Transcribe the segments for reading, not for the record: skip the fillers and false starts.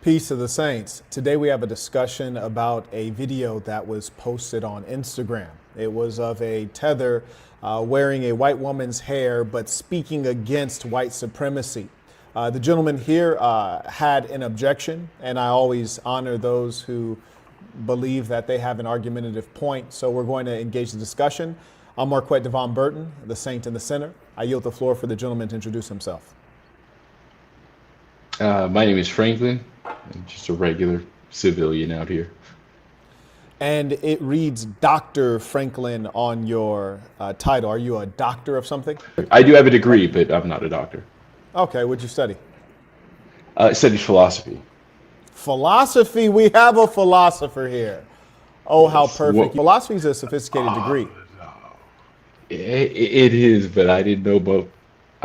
Peace to the saints. Today we have a discussion about a video that was posted on Instagram. It was of a tether wearing a white woman's hair but speaking against white supremacy. The gentleman here had an objection, and I always honor those who believe that they have an argumentative point. So we're going to engage the discussion. I'm Marquette Devon Burton, the saint in the center. I yield the floor for the gentleman to introduce himself. My name is Franklin. I'm just a regular civilian out here. And it reads Dr. Franklin on your title. Are you a doctor of something? I do have a degree, but I'm not a doctor. Okay, what'd you study? I studied philosophy. Philosophy? We have a philosopher here. Oh, how Yes. perfect. Philosophy is a sophisticated degree. It is, but I didn't know about.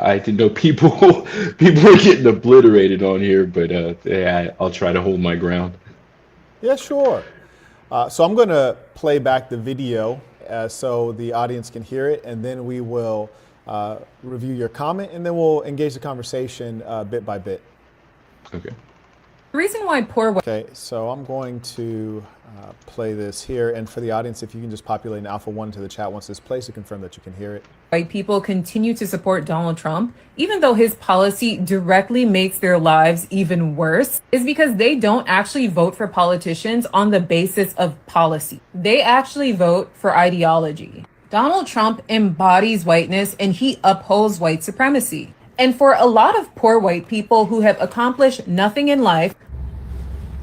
I didn't know people people were getting obliterated on here, but yeah, I'll try to hold my ground. Yeah, sure. So I'm going to play back the video so the audience can hear it, and then we will review your comment, and then we'll engage the conversation bit by bit. Okay. The reason why poor Okay, so I'm going to play this here, and for the audience, if you can just populate an alpha 1 to the chat once this plays to confirm that you can hear it. white people continue to support Donald Trump, even though his policy directly makes their lives even worse, is because they don't actually vote for politicians on the basis of policy. They actually vote for ideology. Donald Trump embodies whiteness and he upholds white supremacy. And for a lot of poor white people who have accomplished nothing in life,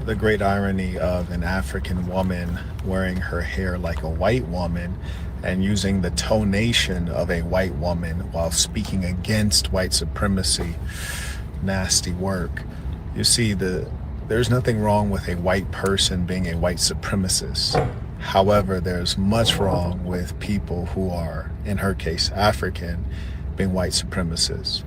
The great irony of an African woman wearing her hair like a white woman and using the tonation of a white woman while speaking against white supremacy. Nasty work. You see, there's nothing wrong with a white person being a white supremacist. However, there's much wrong with people who are, in her case, African, being white supremacists.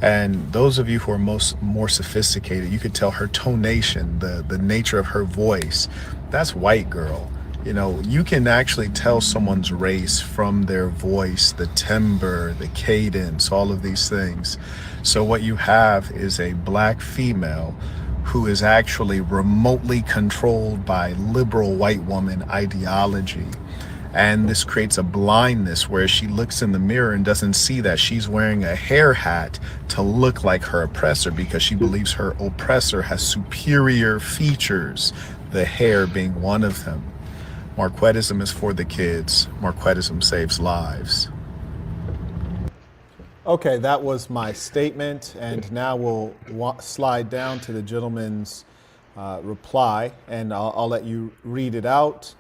And those of you who are more sophisticated, you could tell her tonation, the nature of her voice, that's white girl. You know, you can actually tell someone's race from their voice, the timbre, the cadence, all of these things. So what you have is a black female who is actually remotely controlled by liberal white woman ideology. And this creates a blindness where she looks in the mirror and doesn't see that she's wearing a hair hat to look like her oppressor because she believes her oppressor has superior features, the hair being one of them. Marquettism is for the kids. Marquettism saves lives. Okay, that was my statement, and now we'll slide down to the gentleman's reply, and I'll let you read it out.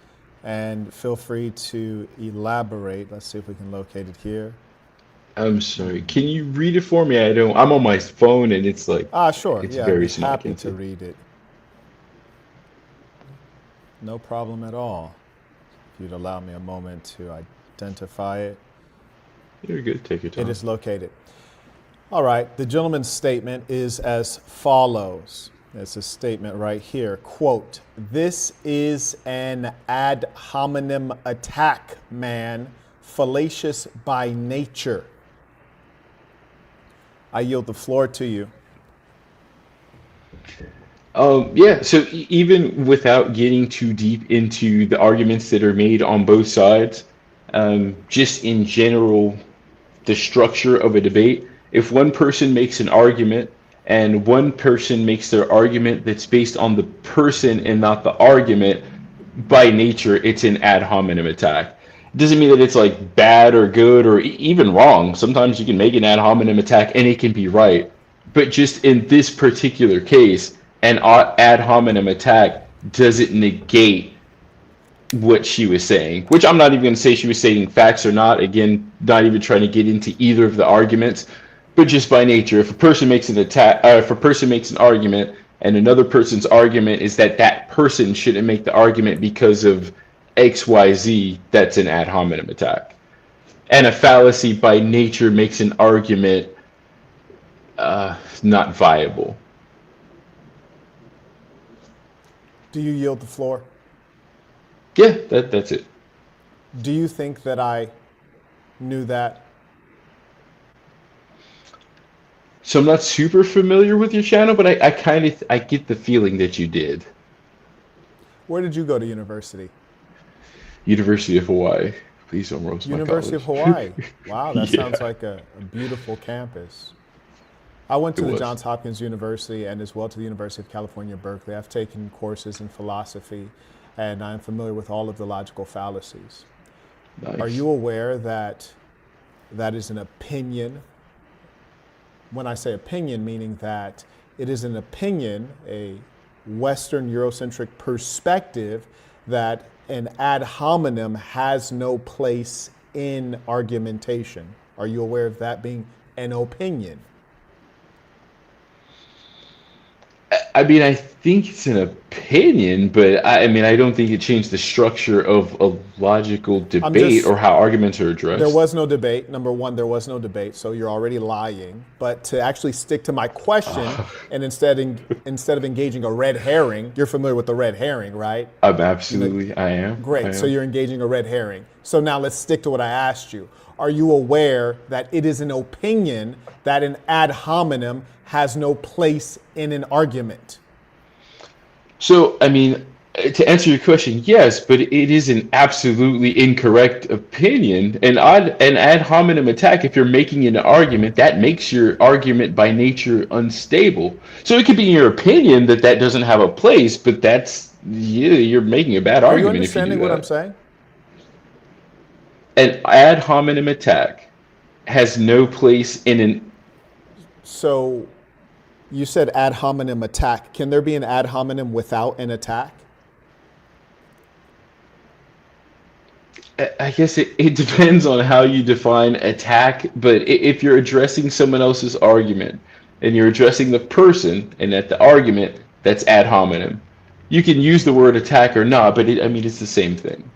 And feel free to elaborate. Let's see if we can locate it here. I'm sorry. Can you read it for me? I'm on my phone and it's like Sure. it's Yeah, very I'd be small. I happy can't to see. read it. No problem at all. If you'd allow me a moment to identify it. You're good. Take your It time. is located. All right. The gentleman's statement is as follows. It's a statement right here. Quote, "This is an ad hominem attack, man, fallacious by nature." I yield the floor to you. Yeah, so even without getting too deep into the arguments that are made on both sides, just in general, the structure of a debate, if one person makes an argument and one person makes their argument that's based on the person and not the argument, by nature, it's an ad hominem attack. It doesn't mean that it's like bad or good or even wrong. Sometimes you can make an ad hominem attack and it can be right. But just in this particular case, an ad hominem attack doesn't negate what she was saying, which I'm not even going to say she was stating facts or not. Again, not even trying to get into either of the arguments, but just by nature, if a person makes an attack, if a person makes an argument and another person's argument is that that person shouldn't make the argument because of X, Y, Z, that's an ad hominem attack. And a fallacy by nature makes an argument not viable. Do you yield the floor? Yeah, that's it. Do you think that I knew that? So I'm not super familiar with your channel, but I kind of I get the feeling that you did. Where did you go to university? University of Hawaii. Please don't roast my University of college. Hawaii. Wow, that Yeah, sounds like a beautiful campus. I went it to the was. Johns Hopkins University and as well to the University of California, Berkeley. I've taken courses in philosophy and I'm familiar with all of the logical fallacies. Are Nice. you aware that that is an opinion? When I say opinion, meaning that it is an opinion, a Western Eurocentric perspective, that an ad hominem has no place in argumentation. Are you aware of that being an opinion? I mean, I think it's an opinion, but I mean, I don't think it changed the structure of a logical I'm debate just or how arguments are There addressed. was no debate. Number one, there was no debate, so you're already lying. But to actually stick to my question, and instead of engaging a red herring, you're familiar with the red herring, right? I'm You know, absolutely, I great. So am. you're engaging a red herring. So now let's stick to what I asked you. Are you aware that it is an opinion that an ad hominem has no place in an argument? So, I mean, to answer your question, yes, but it is an absolutely incorrect opinion. An ad hominem attack, if you're making an argument, that makes your argument by nature unstable. So it could be your opinion that that doesn't have a place, but yeah, you're making a bad Are you argument if you do understanding what I'm that. saying? An ad hominem attack has no place in an. So you said ad hominem attack. Can there be an ad hominem without an attack? I guess it depends on how you define attack, but if you're addressing someone else's argument and you're addressing the person and at the argument, that's ad hominem. You can use the word attack or not, but I mean, it's the same thing.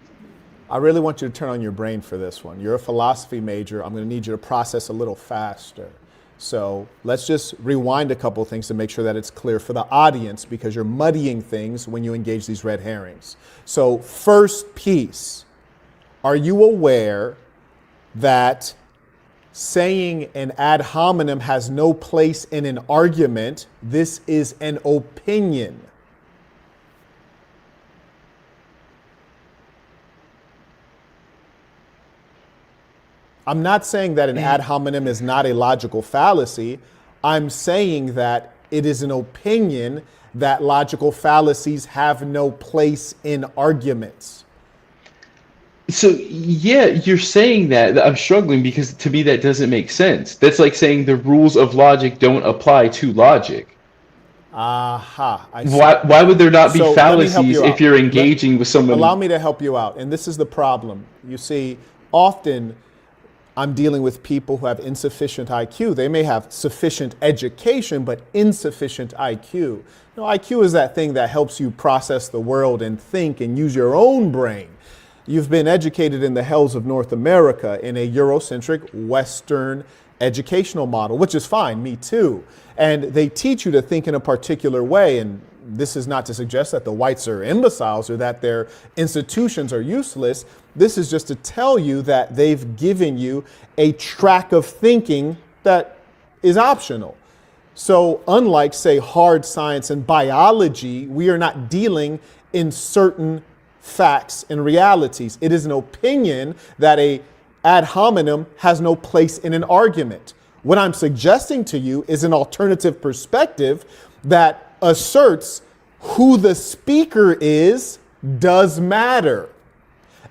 I really want you to turn on your brain for this one. You're a philosophy major. I'm going to need you to process a little faster. So let's just rewind a couple things to make sure that it's clear for the audience because you're muddying things when you engage these red herrings. So first piece, are you aware that saying an ad hominem has no place in an argument, this is an opinion? I'm not saying that an ad hominem is not a logical fallacy. I'm saying that it is an opinion that logical fallacies have no place in arguments. So yeah, you're saying that. I'm struggling because to me that doesn't make sense. That's like saying the rules of logic don't apply to logic. Aha, I see. Why would there not be So let me help fallacies you if out. you're engaging with Allow someone? me to help you out. And this is the problem. You see, often I'm dealing with people who have insufficient IQ. They may have sufficient education, but insufficient IQ. You know, IQ is that thing that helps you process the world and think and use your own brain. You've been educated in the hells of North America in a Eurocentric Western educational model, which is fine, me too. And they teach you to think in a particular way. And this is not to suggest that the whites are imbeciles or that their institutions are useless. This is just to tell you that they've given you a track of thinking that is optional. So unlike, say, hard science and biology, we are not dealing in certain facts and realities. It is an opinion that a ad hominem has no place in an argument. What I'm suggesting to you is an alternative perspective that asserts who the speaker is does matter,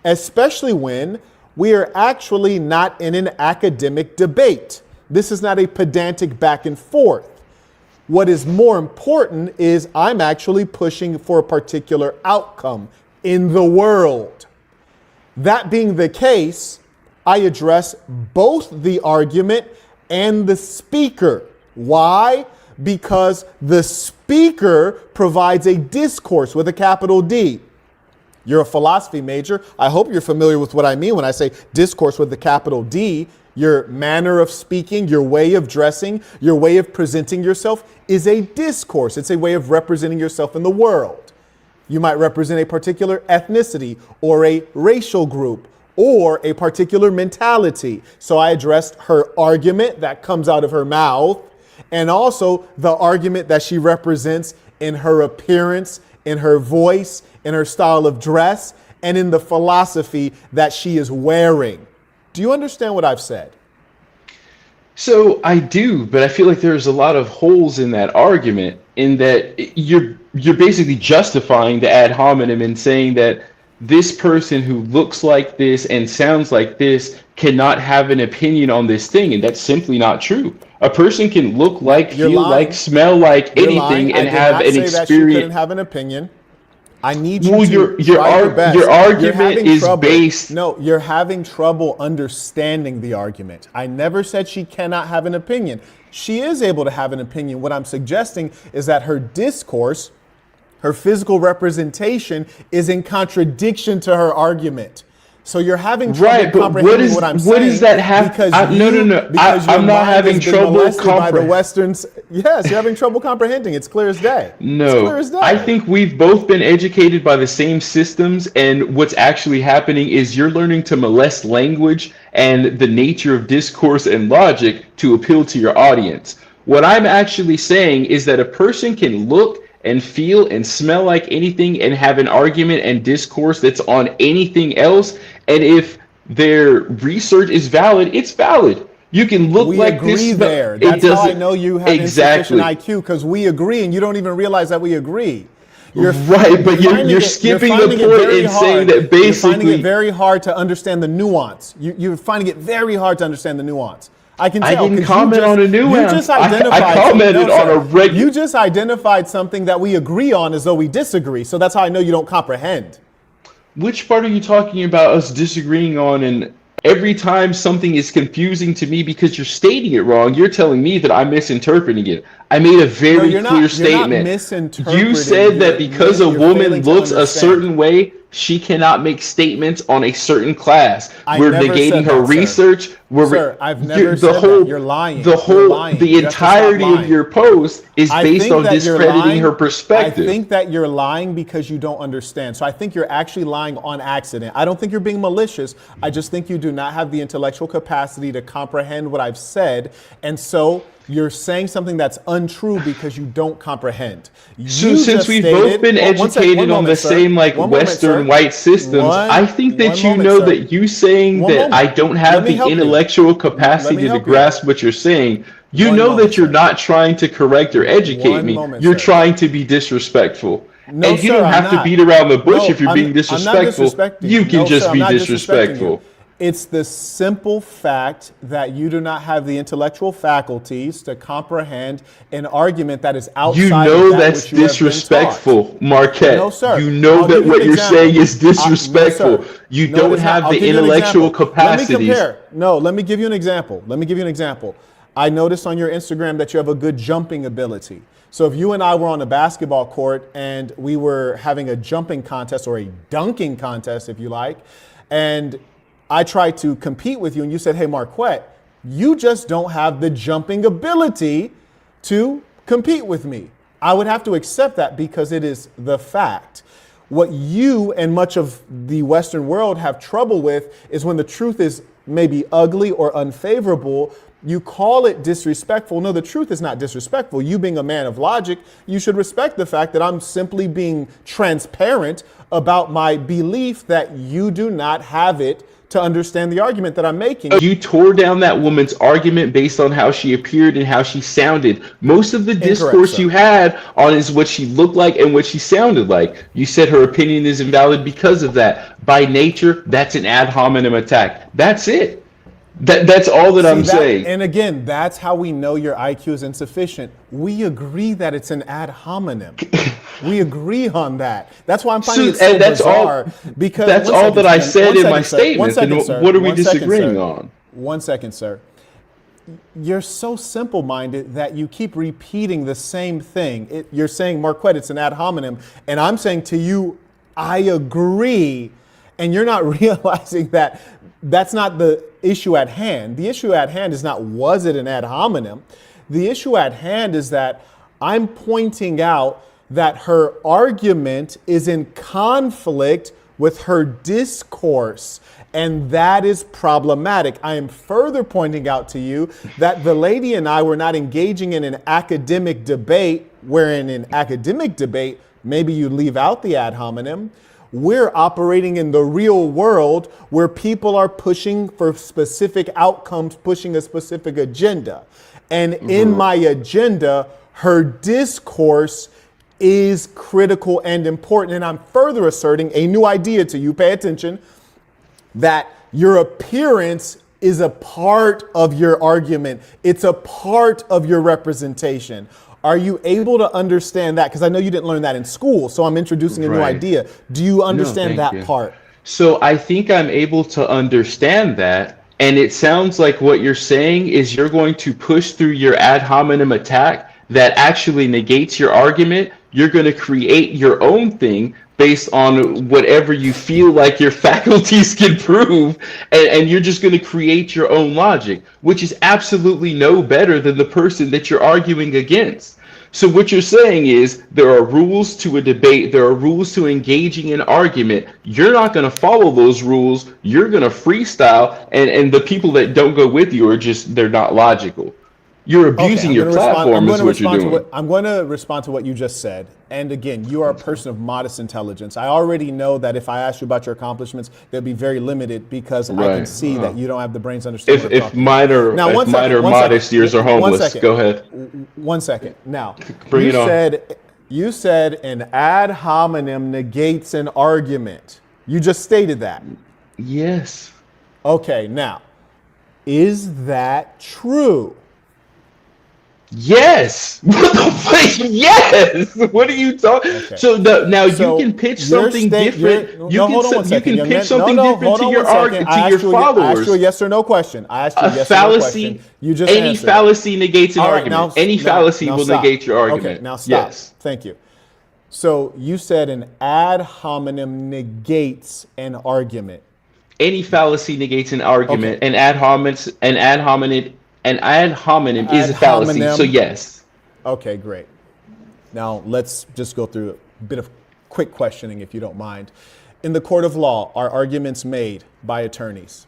especially when we are actually not in an academic debate. This is not a pedantic back and forth. What is more important is I'm actually pushing for a particular outcome in the world. That being the case, I address both the argument and the speaker. Why? Because the speaker provides a discourse with a capital D. You're a philosophy major. I hope you're familiar with what I mean when I say discourse with the capital D. Your manner of speaking, your way of dressing, your way of presenting yourself is a discourse. It's a way of representing yourself in the world. You might represent a particular ethnicity or a racial group or a particular mentality. So I addressed her argument that comes out of her mouth. and also the argument that she represents in her appearance, in her voice, in her style of dress, and in the philosophy that she is wearing. Do you understand what I've said? So I do, but I feel like there's a lot of holes in that argument in that you're basically justifying the ad hominem and saying that this person who looks like this and sounds like this cannot have an opinion on this thing, and that's simply not true. A person can look like, You're feel lying. like, smell like You're anything lying. I and did have not an say that she couldn't experience. have an opinion. I need you Well, to your try your best. your You're argument having is trouble. based. No, you're having trouble understanding the argument. I never said she cannot have an opinion. She is able to have an opinion. What I'm suggesting is that her discourse, her physical representation, is in contradiction to her argument. So you're having trouble Right, but comprehending what I'm saying. what does that have? Because No. because your I'm not mind having has been trouble molested by the comprehending. Westerns. Yes, you're having trouble comprehending. It's clear as day. It's No, clear as day. I think we've both been educated by the same systems, and what's actually happening is you're learning to molest language and the nature of discourse and logic to appeal to your audience. What I'm actually saying is that a person can look and feel and smell like anything and have an argument and discourse that's on anything else, and if their research is valid, it's valid. You can look We like agree this. there. It That's how I doesn't- know you have exactly. insufficient IQ, because we agree and you don't even realize that we agree. Right, but you're finding skipping finding the it point very and saying hard. that You're finding basically it very hard to understand the nuance. You're finding it very hard to understand the nuance. I can tell. I didn't 'cause comment on a You nuance. just I identified commented something. on a sir. regular. You just identified something that we agree on as though we disagree. So that's how I know you don't comprehend. Which part are you talking about us disagreeing on? And every time something is confusing to me because you're stating it wrong, you're telling me that I'm misinterpreting it. I made a No, very you're clear not statement. misinterpreting. You said that because a you're woman failing to looks a understand. certain way, she cannot make statements on a certain class. I We're never negating said her that, sir. research. Sir, I've never said that. You're lying. The You're whole, lying. the You have to stop entirety of lying. your post is I based think on that you're discrediting lying. her perspective. I think that you're lying because you don't understand. So I think you're actually lying on accident. I don't think you're being malicious. I just think you do not have the intellectual capacity to comprehend what I've said. And so you're saying something that's untrue because you don't comprehend. So You since just we've stated- both been One sec- educated one on moment, the sir. same like One moment, Western sir. white systems, I think that One you moment, know sir. that you saying One that moment. I don't Let have me the help you. intellectual Let me capacity to help you. grasp what you're saying. You One know moment, that you're sir. not trying to correct or educate One me. moment, You're sir. trying to be disrespectful. No, And you sir, don't I'm have to not. beat around the bush No, if you're I'm- being I'm not disrespectful. disrespecting You you. can No, just sir, I'm be not disrespecting disrespectful. you. It's the simple fact that you do not have the intellectual faculties to comprehend an argument that is outside You of know that that's which you have been taught. disrespectful, Marquette. No, sir. You know I'll that give you what an you're example. saying is disrespectful. No, sir. You No, it don't is not. have I'll the give you an intellectual example. capacities. Let me compare. No, let me give you an example. Let me give you an example. I noticed on your Instagram that you have a good jumping ability. So if you and I were on a basketball court and we were having a jumping contest or a dunking contest, if you like, and I tried to compete with you and you said, hey, Marquette, you just don't have the jumping ability to compete with me. I would have to accept that because it is the fact. What you and much of the Western world have trouble with is when the truth is maybe ugly or unfavorable, you call it disrespectful. No, the truth is not disrespectful. You being a man of logic, you should respect the fact that I'm simply being transparent about my belief that you do not have it to understand the argument that I'm making. You tore down that woman's argument based on how she appeared and how she sounded. Most of the discourse sir. you had on is what she looked like and what she sounded like. You said her opinion is invalid because of that. By nature, that's an ad hominem attack. That's it. That's all that I'm saying. And again, that's how we know your IQ is insufficient. We agree that it's an ad hominem. We agree on that. That's why I'm finding it so and that's bizarre. all. Because That's one all that I second, said in one my second, sir. One statements. second, And sir. what are we One second, disagreeing sir. on? 1 second, sir. You're so simple-minded that you keep repeating the same thing. You're saying, Marquette, it's an ad hominem. And I'm saying to you, I agree. And you're not realizing that that's not the issue at hand. The issue at hand is not, was it an ad hominem? The issue at hand is that I'm pointing out that her argument is in conflict with her discourse. And that is problematic. I am further pointing out to you that the lady and I were not engaging in an academic debate, wherein in academic debate, maybe you leave out the ad hominem. We're operating in the real world where people are pushing for specific outcomes, pushing a specific agenda. And in my agenda, her discourse is critical and important. And I'm further asserting a new idea to you. Pay attention. That your appearance is a part of your argument. It's a part of your representation. Are you able to understand that? Because I know you didn't learn that in school, so I'm introducing a new idea. Do you understand that part? So I think I'm able to understand that. And it sounds like what you're saying is you're going to push through your ad hominem attack that actually negates your argument. You're going to create your own thing based on whatever you feel like your faculties can prove, and you're just going to create your own logic, which is absolutely no better than the person that you're arguing against. So what you're saying is there are rules to a debate, there are rules to engaging in argument. You're not going to follow those rules, you're going to freestyle, and the people that don't go with you are just, they're not logical. You're abusing your platform is what you're doing. I'm going to respond to what you just said. And again, you are a person of modest intelligence. I already know that if I asked you about your accomplishments, they'll be very limited because I can see that you don't have the brains to understand. If mine are modest, yours are homeless. Go ahead. 1 second. Now, Bring it on. You said an ad hominem negates an argument. You just stated that. Yes. Okay, now, is that true? Yes. What the fuck? Yes. What are you talking? Okay. So you can pitch something different. You can pitch something different to your followers. I asked you a yes or no question. I asked you a yes fallacy, or no question. You just any answered. Fallacy negates an argument. Now, any fallacy will negate your argument. Okay, now stop. Yes. Thank you. So you said an ad hominem negates an argument. Any fallacy negates an argument. An ad hominem is a fallacy, so yes. Okay, great. Now let's just go through a bit of quick questioning, if you don't mind. In the court of law, are arguments made by attorneys?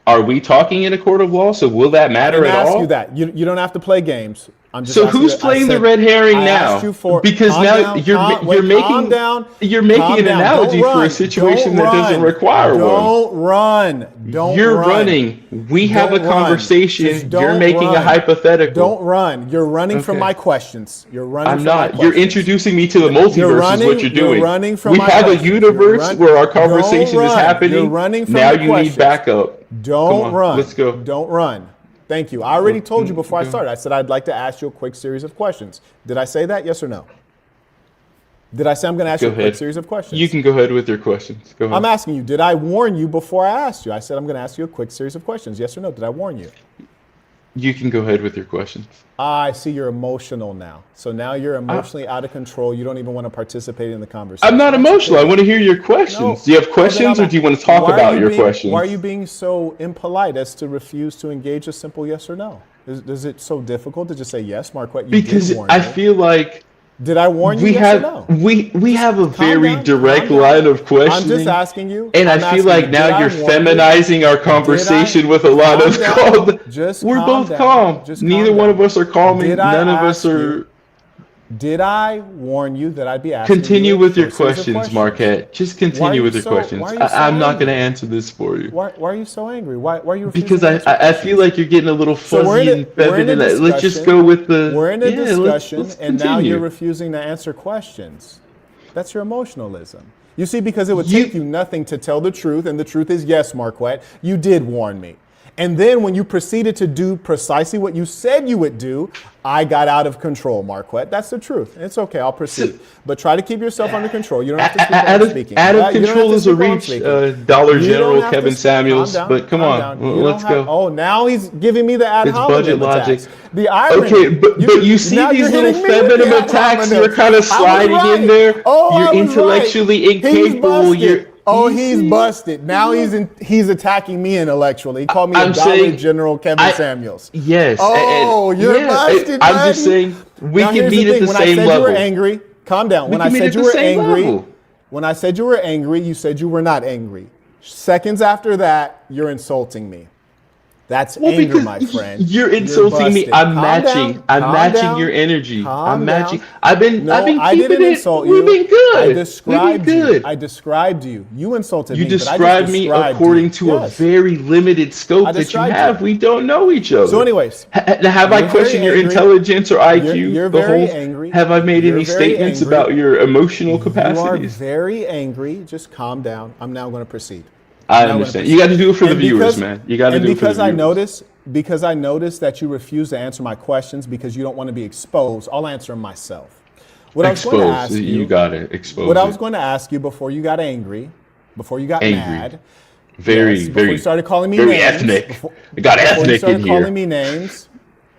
Are we talking in a court of law? So will that matter at all? I didn't ask you that. You don't have to play games. I'm just so who's playing the red herring now? Because now you're making an analogy for a situation that doesn't require one. Don't run. You're running. We have a conversation. You're making a hypothetical. Don't run. You're running from my questions. You're running. I'm not. You're introducing me to the multiverse. Is what you're doing. You're running from we have a universe where our conversation is happening. You're running from now you need backup. Don't run. Let's go. Don't run. Thank you. I already told you before I started. I said I'd like to ask you a quick series of questions. Did I say that? Yes or no? Did I say I'm going to ask you a quick series of questions? You can go ahead with your questions. Go ahead. I'm asking you, did I warn you before I asked you? I said I'm going to ask you a quick series of questions. Yes or no? Did I warn you? You can go ahead with your questions. I see you're emotional now. So now you're emotionally out of control. You don't even want to participate in the conversation. I'm not emotional. I want to hear your questions. No, do you have questions or do you want to talk about your questions? Why are you being so impolite as to refuse to engage a simple yes or no? Is it so difficult to just say yes, Marquette? Because I feel like did I warn you? Yes or no? We have a very direct line of questioning. I'm just asking you. And I feel like now you're feminizing our conversation with a lot of calm. We're both calm. Neither one of us are calming. None of us are. Did I warn you that I'd be asking you? Continue with your questions, Marquette. Just continue with your questions. I'm not going to answer this for you. Why are you so angry? Why are you? Because I feel like you're getting a little fuzzy and feminine. Let's just go with the. We're in a discussion, and now you're refusing to answer questions. That's your emotionalism. You see, because it would take you nothing to tell the truth, and the truth is yes, Marquette, you did warn me. And then when you proceeded to do precisely what you said you would do, I got out of control, Marquette. That's the truth. It's okay. I'll proceed. But try to keep yourself under control. You don't have to speak while I'm speaking. Out of control is a reach, Dollar General Kevin Samuels. But come on, let's go. Oh, now he's giving me the ad hominem attacks. The irony. Okay, but you see these little feminine attacks. You're kind of sliding in there. You're intellectually incapable. He's busted. Now he's attacking me intellectually. He called me Dollar General Kevin Samuels. Yes. You're busted. I'm just saying we can meet at the same level. When I said you were angry, calm down. When I said you were angry, When I said you were angry, you said you were not angry. Seconds after that, you're insulting me. That's anger, my friend. You're insulting me. busted. I'm Calm matching. down. I'm Calm matching down. your energy. Calm I'm matching. down. I've been No, I keeping didn't it. insult We've you. been good. I We've been described you. good. I described you. You insulted You me, but I just described me described according you. to a Yes. very limited scope I that you described have. you. We don't know each other. So anyways, Have I you're very questioned your angry. intelligence or IQ? You're The very whole. angry. Have I made You're any very statements angry. about your emotional You are capacities? very angry. Just calm down. I'm now going to proceed. I I'm now going to understand. You got to do it for the viewers, man. You got to And do it for the because viewers. because I noticed that you refuse to answer my questions because you don't want to be exposed, I'll answer them myself. What I was going to Expose. ask You you, got it. Expose what I was it. going to ask you before you got angry, before you got Angry. mad, Very, yes, before you very, started calling me very names, ethnic. before, We got before you ethnic in started calling here. me names,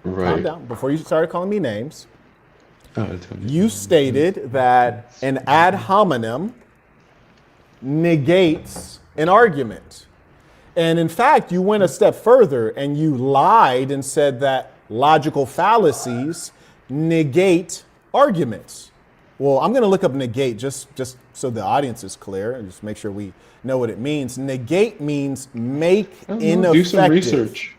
calm Right. down. Before you started calling me names, Oh, Tony. you stated that an ad hominem negates an argument. And in fact, you went a step further and you lied and said that logical fallacies negate arguments. Well, I'm going to look up negate just so the audience is clear and just make sure we know what it means. Negate means make ineffective. Do some research.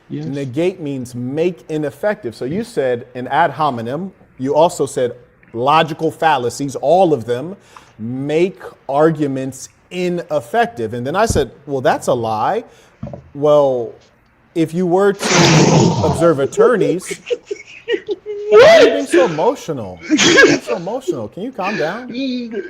Yes. Negate means make ineffective. So you said an ad hominem. You also said logical fallacies, all of them, make arguments ineffective. And then I said, well, that's a lie. Well, if you were to observe attorneys, why are you being so emotional? Why are you being so emotional? Can you calm down?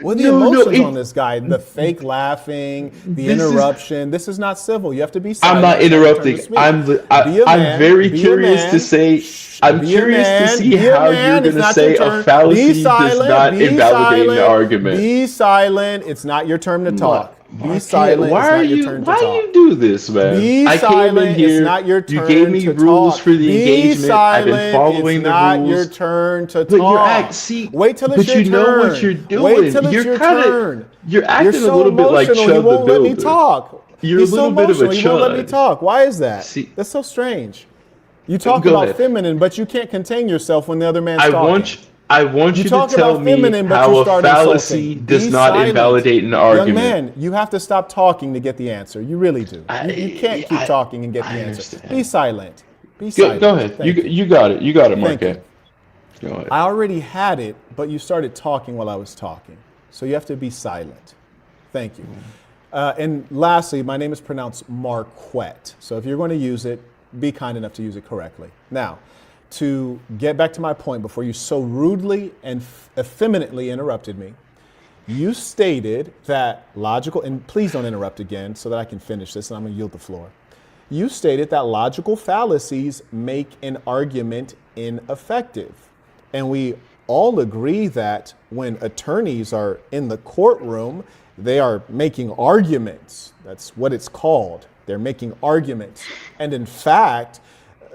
What are the emotions on this guy? The fake laughing, the interruption. This is not civil. You have to be silent. I'm not It's your turn to interrupting. speak. I'm very curious to say. I'm curious to see how you're going to say a fallacy does not invalidate an argument. Be silent. It's not your turn to talk. Be silent. Why It's are not your you? turn to Why talk. you do this, man? Be I came silent. in here. It's not your turn You gave me to rules talk. for the Be engagement. I've been silent. following It's the not rules. your turn to But you're talk. Wait till it's but your you turn. know what you're doing. Wait till it's You're your kinda- turn. You're acting so a little bit like emotional, Chud you the won't let me Builder. talk. You're He's a little so bit of a emotional, he won't let me chud. talk. Why is that? See- That's so strange. You talk Go about ahead. feminine, but you can't contain yourself when the other man's I talking. want you to talk tell about me feminine, but how you a start fallacy insulting. does Be not silent. invalidate an argument. Young man, you have to stop talking to get the answer. You really do. You can't keep talking and get the I answer. understand. Be silent. Be Go, silent. go ahead. Thank You got it. You got it, Thank Marquette. Go ahead. I already had it, but you started talking while I was talking. So you have to be silent. Thank you. And lastly, my name is pronounced Marquette. So if you're going to use it, be kind enough to use it correctly. Now, to get back to my point before you so rudely and effeminately interrupted me, you stated that logical, and please don't interrupt again so that I can finish this and I'm going to yield the floor. You stated that logical fallacies make an argument ineffective. And we all agree that when attorneys are in the courtroom, they are making arguments. That's what it's called. They're making arguments. And in fact,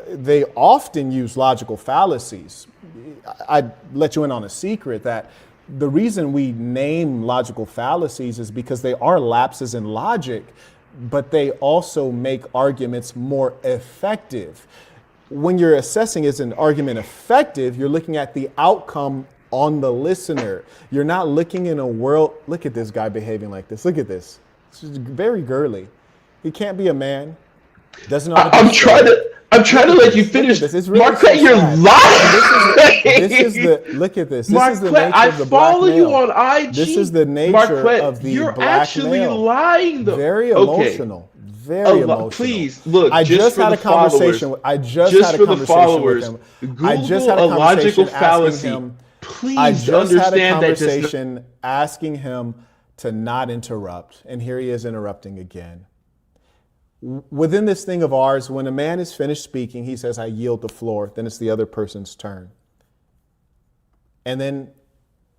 they often use logical fallacies. I'd let you in on a secret that the reason we name logical fallacies is because they are lapses in logic, but they also make arguments more effective. When you're assessing is an argument effective, you're looking at the outcome on the listener. You're not looking in a world. Look at this guy behaving like this. Look at this. This is very girly. He can't be a man. Doesn't know how to I'm trying to let you finish. It's really Marquette, so you're sad. lying. This is the look at this. This Marquette, is the nature I of the black follow you male. on IG. This is the nature Marquette, of the you're black actually male. lying though. Very Okay. emotional. Very emotional. Please look. I just for had the a conversation. followers, I just just had a for the conversation followers, with him. Google I just had a a logical conversation fallacy. asking him. Please I just had a understand that does not. conversation asking him to not interrupt, and here he is interrupting again. Within this thing of ours, when a man is finished speaking, he says, I yield the floor. Then it's the other person's turn. And then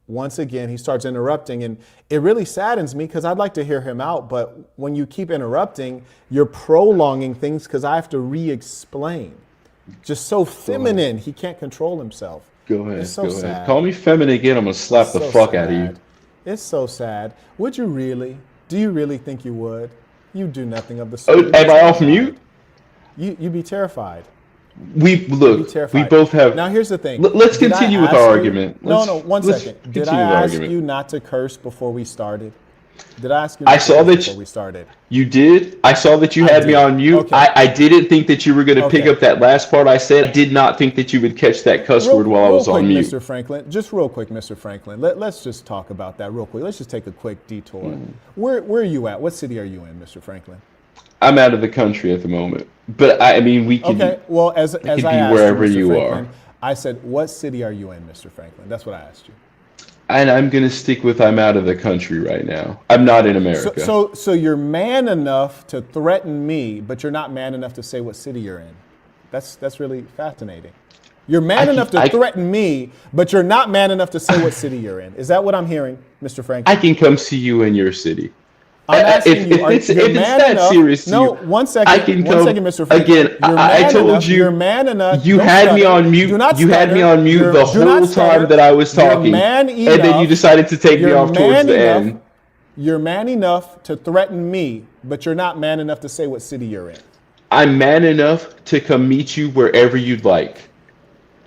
once again, he starts interrupting. And it really saddens me because I'd like to hear him out. But when you keep interrupting, you're prolonging things because I have to re-explain. Just so feminine, he can't control himself. Go ahead. It's so Go sad. ahead. Call me feminine again. I'm gonna slap It's the so fuck out of sad. you. It's so sad. Would you really? Do you really think you would? You do nothing of the sort. Oh, am I off mute? You'd be terrified. We You'd be look. We terrified. both have. Now, here's the thing. Let's Did I continue with ask our you? argument. No, no, one Let's second. Did I continue the ask argument. you not to curse before we started? Did I ask you I not to saw curse that before we started? you did. I saw that you I had me did. on mute. Okay. I didn't think that you were going to pick Okay. up that last part I said. I did not think that you would catch that cuss word while I Real was on quick, mute. Mr. Franklin. Just real quick, Mr. Franklin. Let's just talk about that real quick. Let's just take a quick detour. Where are you at? What city are you in, Mr. Franklin? I'm out of the country at the moment, but I mean, we can. Okay. Well, as It I could be asked you, wherever Mr. you Franklin, are. I said, what city are you in, Mr. Franklin? That's what I asked you. And I'm going to stick with I'm out of the country right now. I'm not in So, America. so, so you're man enough to threaten me, but you're not man enough to say what city you're in. That's really fascinating. You're man enough to threaten me, but you're not man enough to say what city you're in. Is that what I'm hearing, Mr. Franklin? I can come see you in your city. I'm asking you, If it's you're that man enough? serious to No, you, one second. I can One come. second, Mr. Franklin. Again, You're I man told enough. you. You're man enough. You Don't had me stutter. on mute. Do not You had me stutter. on mute the Do not whole stutter. time that I was You're talking, man and then you enough. decided to take me You're off towards man the enough. end. You're man enough to threaten me, but you're not man enough to say what city you're in. I'm man enough to come meet you wherever you'd like.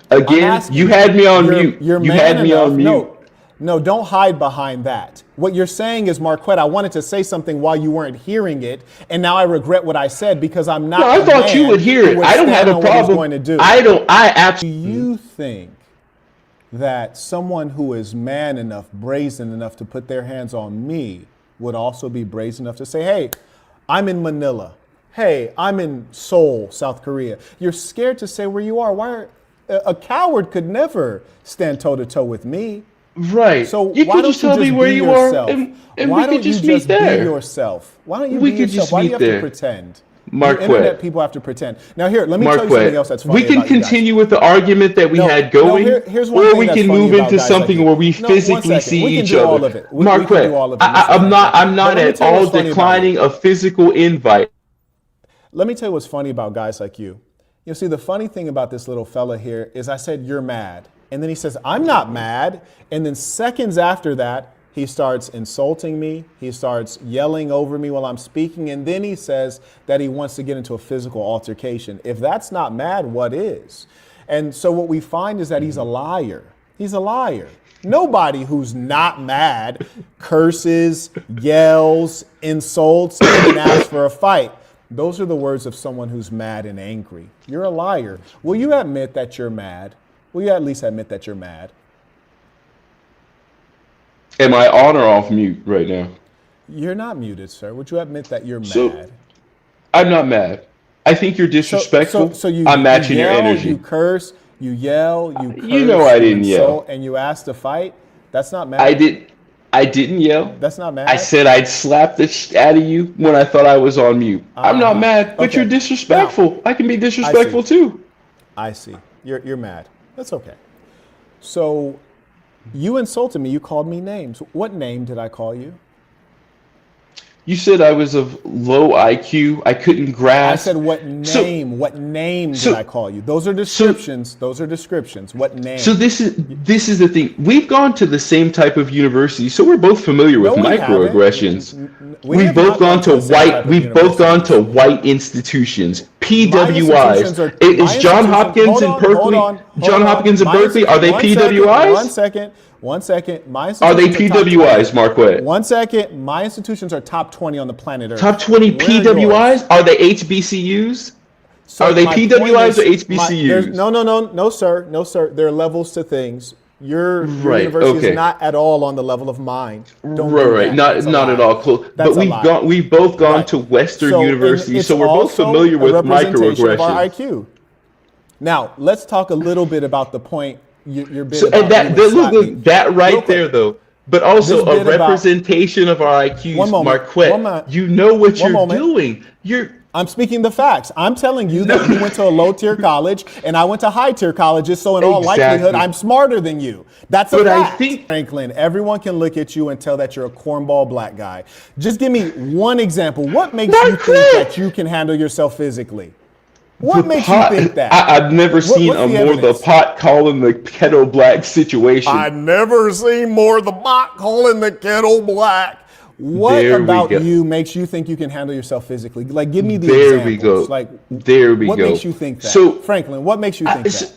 I'm Again, asking you had me on you're, mute. You're You man had me enough. on mute. No, don't hide behind that. What you're saying is, Marquette, I wanted to say something while you weren't hearing it, and now I regret what I said because I'm not. No, I a thought you man would hear who it. would I don't stand have a on what he's problem. going to do. I don't. I Do absolutely. you think that someone who is man enough, brazen enough to put their hands on me would also be brazen enough to say, hey, I'm in Manila. Hey, I'm in Seoul, South Korea. You're scared to say where you are. A coward could never stand toe to toe with me. Right. So You why could don't just you tell me just where be you yourself? are, and Why we don't could just you meet just be there. yourself? Why don't you We be could yourself? just Why do you meet have to there. pretend? Marquette. You internet people have to pretend. Now here, let me tell you something else that's funny we can about you guys. continue with the argument that we No, had no, going, here's one or thing we that's can funny move about into guys like something you. where we No, one physically second. see We can each do other. all of it. We can Marquette, do all of it, Mr. I'm not. Franklin. I'm But not let me at tell you all what's funny about you. declining a physical invite. Let me tell you what's funny about guys like you. You see, the funny thing about this little fella here is I said, you're mad. And then he says, I'm not mad. And then seconds after that, he starts insulting me. He starts yelling over me while I'm speaking. And then he says that he wants to get into a physical altercation. If that's not mad, what is? And so what we find is that he's a liar. He's a liar. Nobody who's not mad curses, yells, insults, and asks for a fight. Those are the words of someone who's mad and angry. You're a liar. Will you admit that you're mad? Will you at least admit that you're mad? Am I on or off mute right now? You're not muted, sir. Would you admit that you're So mad? I'm not mad. I think you're disrespectful. So you, I'm matching you your yell, energy. you curse, you yell, you curse, You know I didn't insult, yell. and you ask to fight. That's not mad. I didn't yell. That's not mad. I said I'd slap the shit out of you when I thought I was on mute. I'm not mad, but Okay. you're disrespectful. I can be disrespectful too. I see. You're mad. That's okay. So you insulted me. You called me names. What name did I call you? You said I was of low IQ. I couldn't I grasp. said what name? What name did I call you? Those are descriptions. Those are descriptions. What name? So this is the thing. We've gone to the same type of university, so we're both familiar with No, we microaggressions. haven't. We We've have both not gone to the same type white. of We've both gone to universities. white institutions. My institutions PWIs. are- Is my John institutions- Hopkins hold and on, Berkeley? hold on, hold John on. Hopkins and My Berkeley. Are they one second, PWIs? One second. My Are they institutions are top PWIs, 20. Marquette? One second. My institutions are top 20 on the planet Earth. Top 20 Where are yours? PWIs? Are they HBCUs? So Are they my PWIs point or is- HBCUs? No, sir. There are levels to things. Your Right, university okay. is not at all on the level of mine. Don't do Right. that. Not That's a not lie. at all close. That's But a lie. we've both gone Right. to Western So, and universities, it's so we're both also familiar a with representation of our microaggressions. IQ. Now, let's talk a little bit about the point you're bit So, about. and that you would slap me. look that Real right quick. there though. But also This a bit about- representation of our IQs, One moment, Marquette. one moment, You know what one you're moment. doing. You're I'm speaking the facts. I'm telling you that you went to a low tier college and I went to high tier colleges. So in all Exactly. likelihood, I'm smarter than you. That's a But I fact. think- Franklin, everyone can look at you and tell that you're a cornball black guy. Just give me one example. What makes you think Marquette! that you can handle yourself physically? What the makes pot- you think that? I've never seen what's a the more the evidence? pot calling the kettle black situation. I never seen more the pot calling the kettle black. What There we about go. you makes you think you can handle yourself physically? Like, give me the There examples. we go. Like, There we what go. makes you think that? So, Franklin, what makes you think that?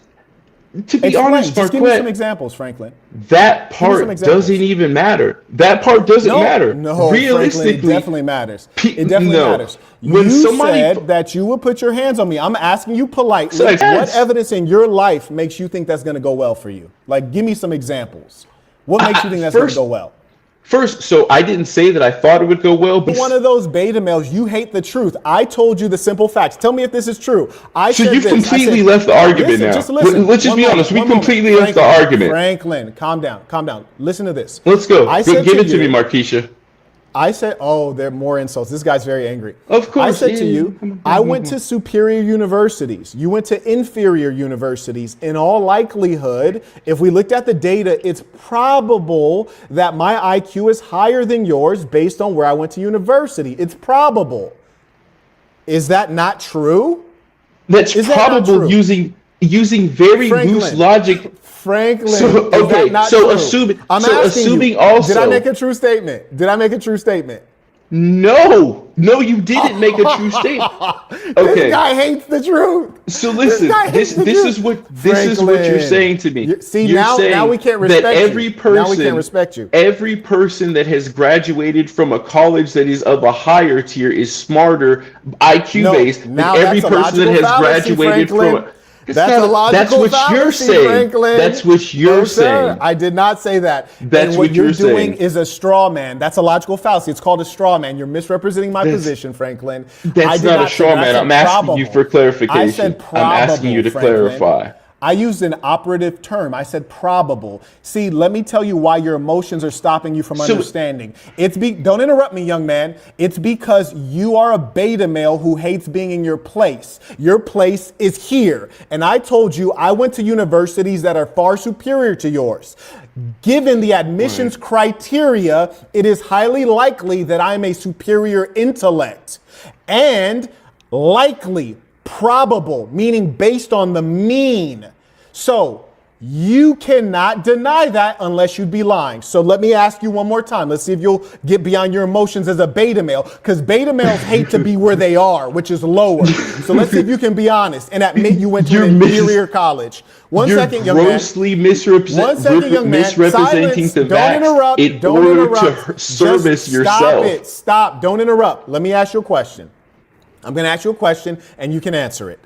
To be Explain. honest, Just give me some Marquette, examples, Franklin. that me some part examples. doesn't even matter. That part doesn't matter. No, Realistically, Franklin, it definitely matters. It definitely no. matters. When You somebody said that you would put your hands on me. I'm asking you politely, So, what yes. evidence in your life makes you think that's going to go well for you? Like, give me some examples. What makes you think that's going to go well? First, so I didn't say that I thought it would go well, but One of those beta males, you hate the truth. I told you the simple facts. Tell me if this is true. so you've completely left the argument now. Just listen. Let's just One be moment, honest. We one moment. completely left the argument. Franklin, calm down, calm down. Listen to this. Let's go. I Give said it to you- me, Marquisha. I said, oh, there are more insults. This guy's very angry. Of course, I said to yeah. you, I went to superior universities. You went to inferior universities. In all likelihood, if we looked at the data, it's probable that my IQ is higher than yours based on where I went to university. It's probable. Is that not true? That's Is that not probable true? using very Franklin. loose logic. Franklin, So, is that okay, not so true? assuming- I'm so asking assuming you, also- did I make a true statement? Did I make a true statement? No, you didn't make a true statement. Okay. This guy hates the truth. So listen, guy hates the this truth. is what you're Franklin. saying to me. See, You're now saying we can't that respect every you. person, Now we can't respect you. Every person that has graduated from a college that is of a higher tier is smarter IQ No, based than now every that's a person that logical has fallacy, graduated Franklin. from. That's a logical That's what fallacy, you're saying. Franklin. That's what you're No, sir, saying. I did not say that. That's and what you're you're doing saying. is a straw man. That's a logical fallacy. It's called a straw man. You're misrepresenting my position, Franklin. I That's did not a say straw that. I man. said I'm asking probable. you for clarification. I said I'm asking you to probable, Franklin. clarify. I used an operative term. I said probable. See, let me tell you why your emotions are stopping you from understanding. Don't interrupt me, young man. It's because you are a beta male who hates being in your place. Your place is here. And I told you I went to universities that are far superior to yours. Given the admissions criteria, it is highly likely that I'm a superior intellect. And likely, probable, meaning based on the mean. So you cannot deny that unless you'd be lying. So let me ask you one more time. Let's see if you'll get beyond your emotions as a beta male, because beta males hate to be where they are, which is lower. So let's see if you can be honest and admit you went to an inferior college. One second, young man. You're grossly misrepresenting Silence. the Don't facts interrupt. in Don't order interrupt. to service Just yourself. Stop it. Stop. Don't interrupt. Let me ask you a question. I'm going to ask you a question and you can answer it.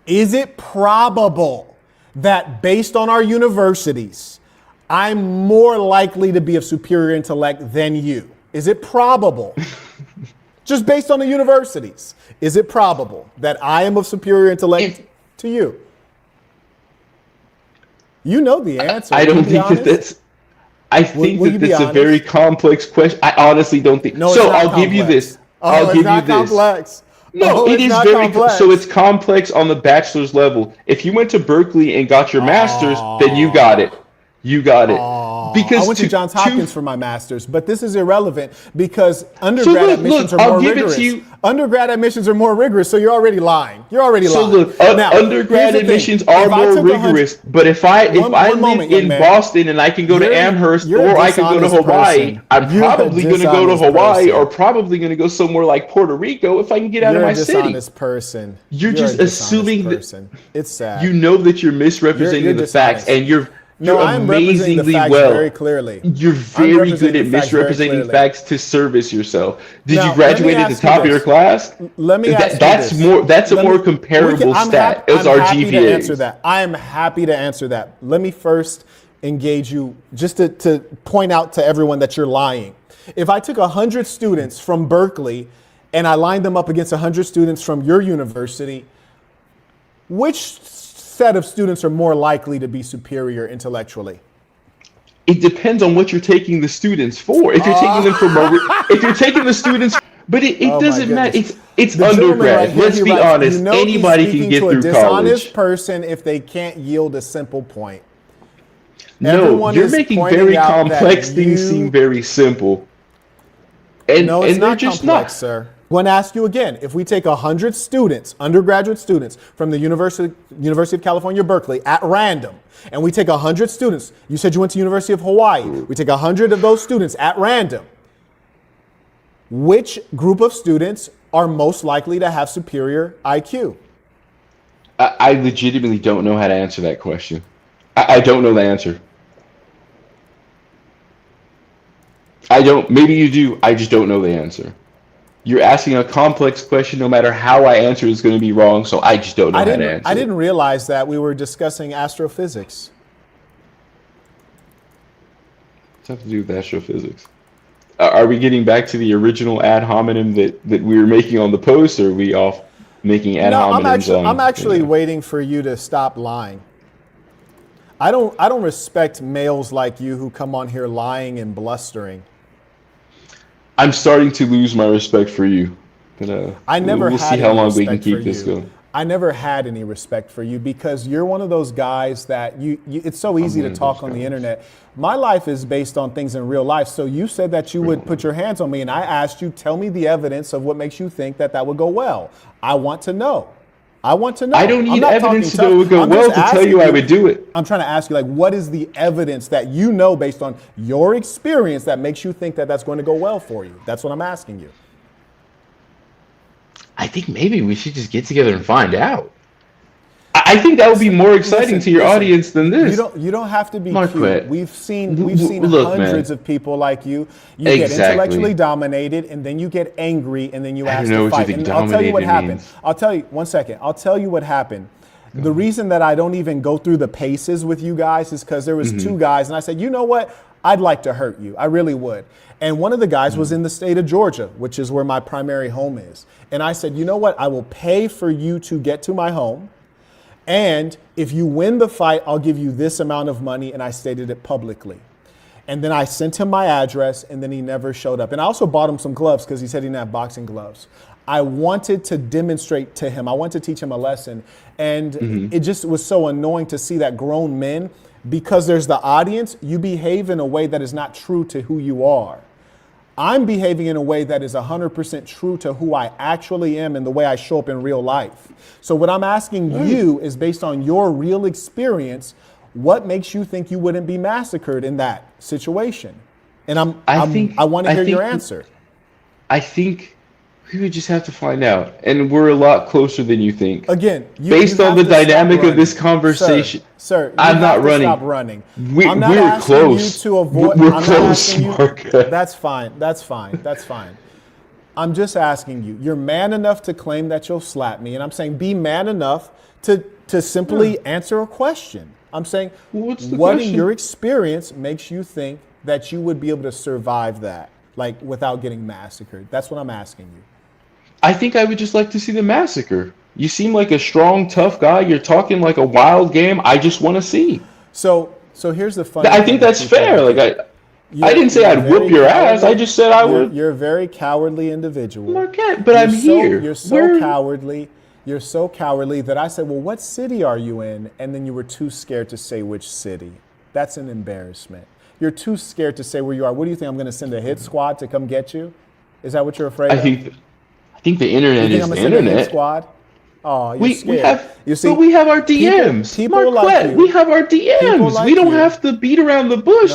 Is it probable that based on our universities, I'm more likely to be of superior intellect than you? Is it probable? Just based on the universities, is it probable that I am of superior intellect to you? You know the answer. I don't Will you be think that honest? that's. I think will you that be that's a honest? very complex question. I honestly don't think. No, it's So not I'll give you complex. this. Oh, I'll it's give not you this. complex. No, Oh, it it's is not very complex. so it's complex on the bachelor's level. If you went to Berkeley and got your master's, then you got it. You got it. Because I went to Johns Hopkins for my master's, but this is irrelevant because undergrad admissions are I'll more give it rigorous. to you. Undergrad admissions are more rigorous, so you're already lying. You're already So lying. look, Now, undergrad here's the thing. admissions are If I more took 100 rigorous. But if I One live moment, young in man. Boston and I can go to You're- Amherst you're a or I can go to dishonest Hawaii, person. I'm You're a probably going to go to dishonest Hawaii person. or probably going to go somewhere like Puerto Rico if I can get out You're of my a city. dishonest person. You're a just dishonest assuming that- person. It's sad. You know that you're misrepresenting You're the facts, dishonest. and you're No, I'm representing the amazingly facts well. very clearly. You're I'm very representing good at the facts very misrepresenting clearly. facts to service yourself. Did Now, you let me graduate at the ask you top of your this. class? Let me ask you That's this. more. That's a Let more me- comparable I'm stat hap- as I'm our happy to GPAs. answer that. I am happy to answer that. Let me first engage you just to point out to everyone that you're lying. If I took 100 students from Berkeley and I lined them up against 100 students from your university, which set of students are more likely to be superior intellectually? It depends on what you're taking the students for. If you're taking them for, if you're taking the students, but it Oh, my doesn't matter. goodness. It's The gentleman undergrad. right here, Let's he be writes, honest. you know he's Anybody can speaking get to through a dishonest college. person if they can't yield a simple point. No, Everyone you're is making pointing very out that complex things you- seem very simple. And, No, it's and they're not just complex, not. sir. I'm going to ask you again. If we take 100 students, undergraduate students from the University of California, Berkeley, at random, and we take 100 students, you said you went to University of Hawaii. We take 100 of those students at random. Which group of students are most likely to have superior IQ? I legitimately don't know how to answer that question. I don't know the answer. I don't. Maybe you do. I just don't know the answer. You're asking a complex question. No matter how I answer, it's going to be wrong. So I just don't know how to answer. I didn't realize that we were discussing astrophysics. What's that have to do with astrophysics? Are we getting back to the original ad hominem that we were making on the post, or are we off making ad hominems? I'm actually waiting for you to stop lying. I don't respect males like you who come on here lying and blustering. I'm starting to lose my respect for you. But I never we'll had see how any long we can respect for keep this you. going. I never had any respect for you because you're one of those guys that you it's so easy to talk on the internet. My life is based on things in real life. So you said that you would put your hands on me, and I asked you, tell me the evidence of what makes you think that that would go well. I want to know. I want to know. I don't need evidence to know it would go I'm well just to tell asking you I would do it. I'm trying to ask you, like, what is the evidence that you know based on your experience that makes you think that that's going to go well for you? That's what I'm asking you. I think maybe we should just get together and find out. I think that would be more exciting to your audience than this. You don't have to be Marquette, cute. We've seen look, hundreds man. of people like you. You get Exactly. intellectually dominated, and then you get angry, and then you I ask don't know to what fight. you think And I'll tell you what dominated happened. means. I'll tell you, one second. I'll tell you what happened. The reason that I don't even go through the paces with you guys is because there was two guys, and I said, you know what? I'd like to hurt you. I really would. And one of the guys was in the state of Georgia, which is where my primary home is. And I said, you know what? I will pay for you to get to my home. And if you win the fight, I'll give you this amount of money. And I stated it publicly. And then I sent him my address, and then he never showed up. And I also bought him some gloves because he said he didn't have boxing gloves. I wanted to demonstrate to him. I wanted to teach him a lesson. And it just was so annoying to see that grown men, because there's the audience, you behave in a way that is not true to who you are. I'm behaving in a way that is 100% true to who I actually am and the way I show up in real life. So what I'm asking you is, based on your real experience, what makes you think you wouldn't be massacred in that situation? And I want to hear your answer. I think we would just have to find out, and we're a lot closer than you think. Again, based on the dynamic of this conversation, sir, I'm not running. Stop running. I'm not we're close. You to avoid. We're close, Mark. That's fine. That's fine. That's fine. I'm just asking you. You're man enough to claim that you'll slap me, and I'm saying be man enough to simply answer a question. I'm saying, what in your experience makes you think that you would be able to survive that, like without getting massacred? That's what I'm asking you. I think I would just like to see the massacre. You seem like a strong, tough guy. You're talking like a wild game. I just want to see. So here's the funny I think that's fair. Like I didn't say I'd whoop your ass. I just said I would. You're a very cowardly individual. Marquette, but I'm here. You're so cowardly. You're so cowardly that I said, well, what city are you in? And then you were too scared to say which city. That's an embarrassment. You're too scared to say where you are. What do you think? I'm going to send a hit squad to come get you? Is that what you're afraid of? I think the internet is the internet. Hit squad? Oh, you're scared. But we have our DMs. People Marquette, like you, we have our DMs. Like we don't have to beat around the bush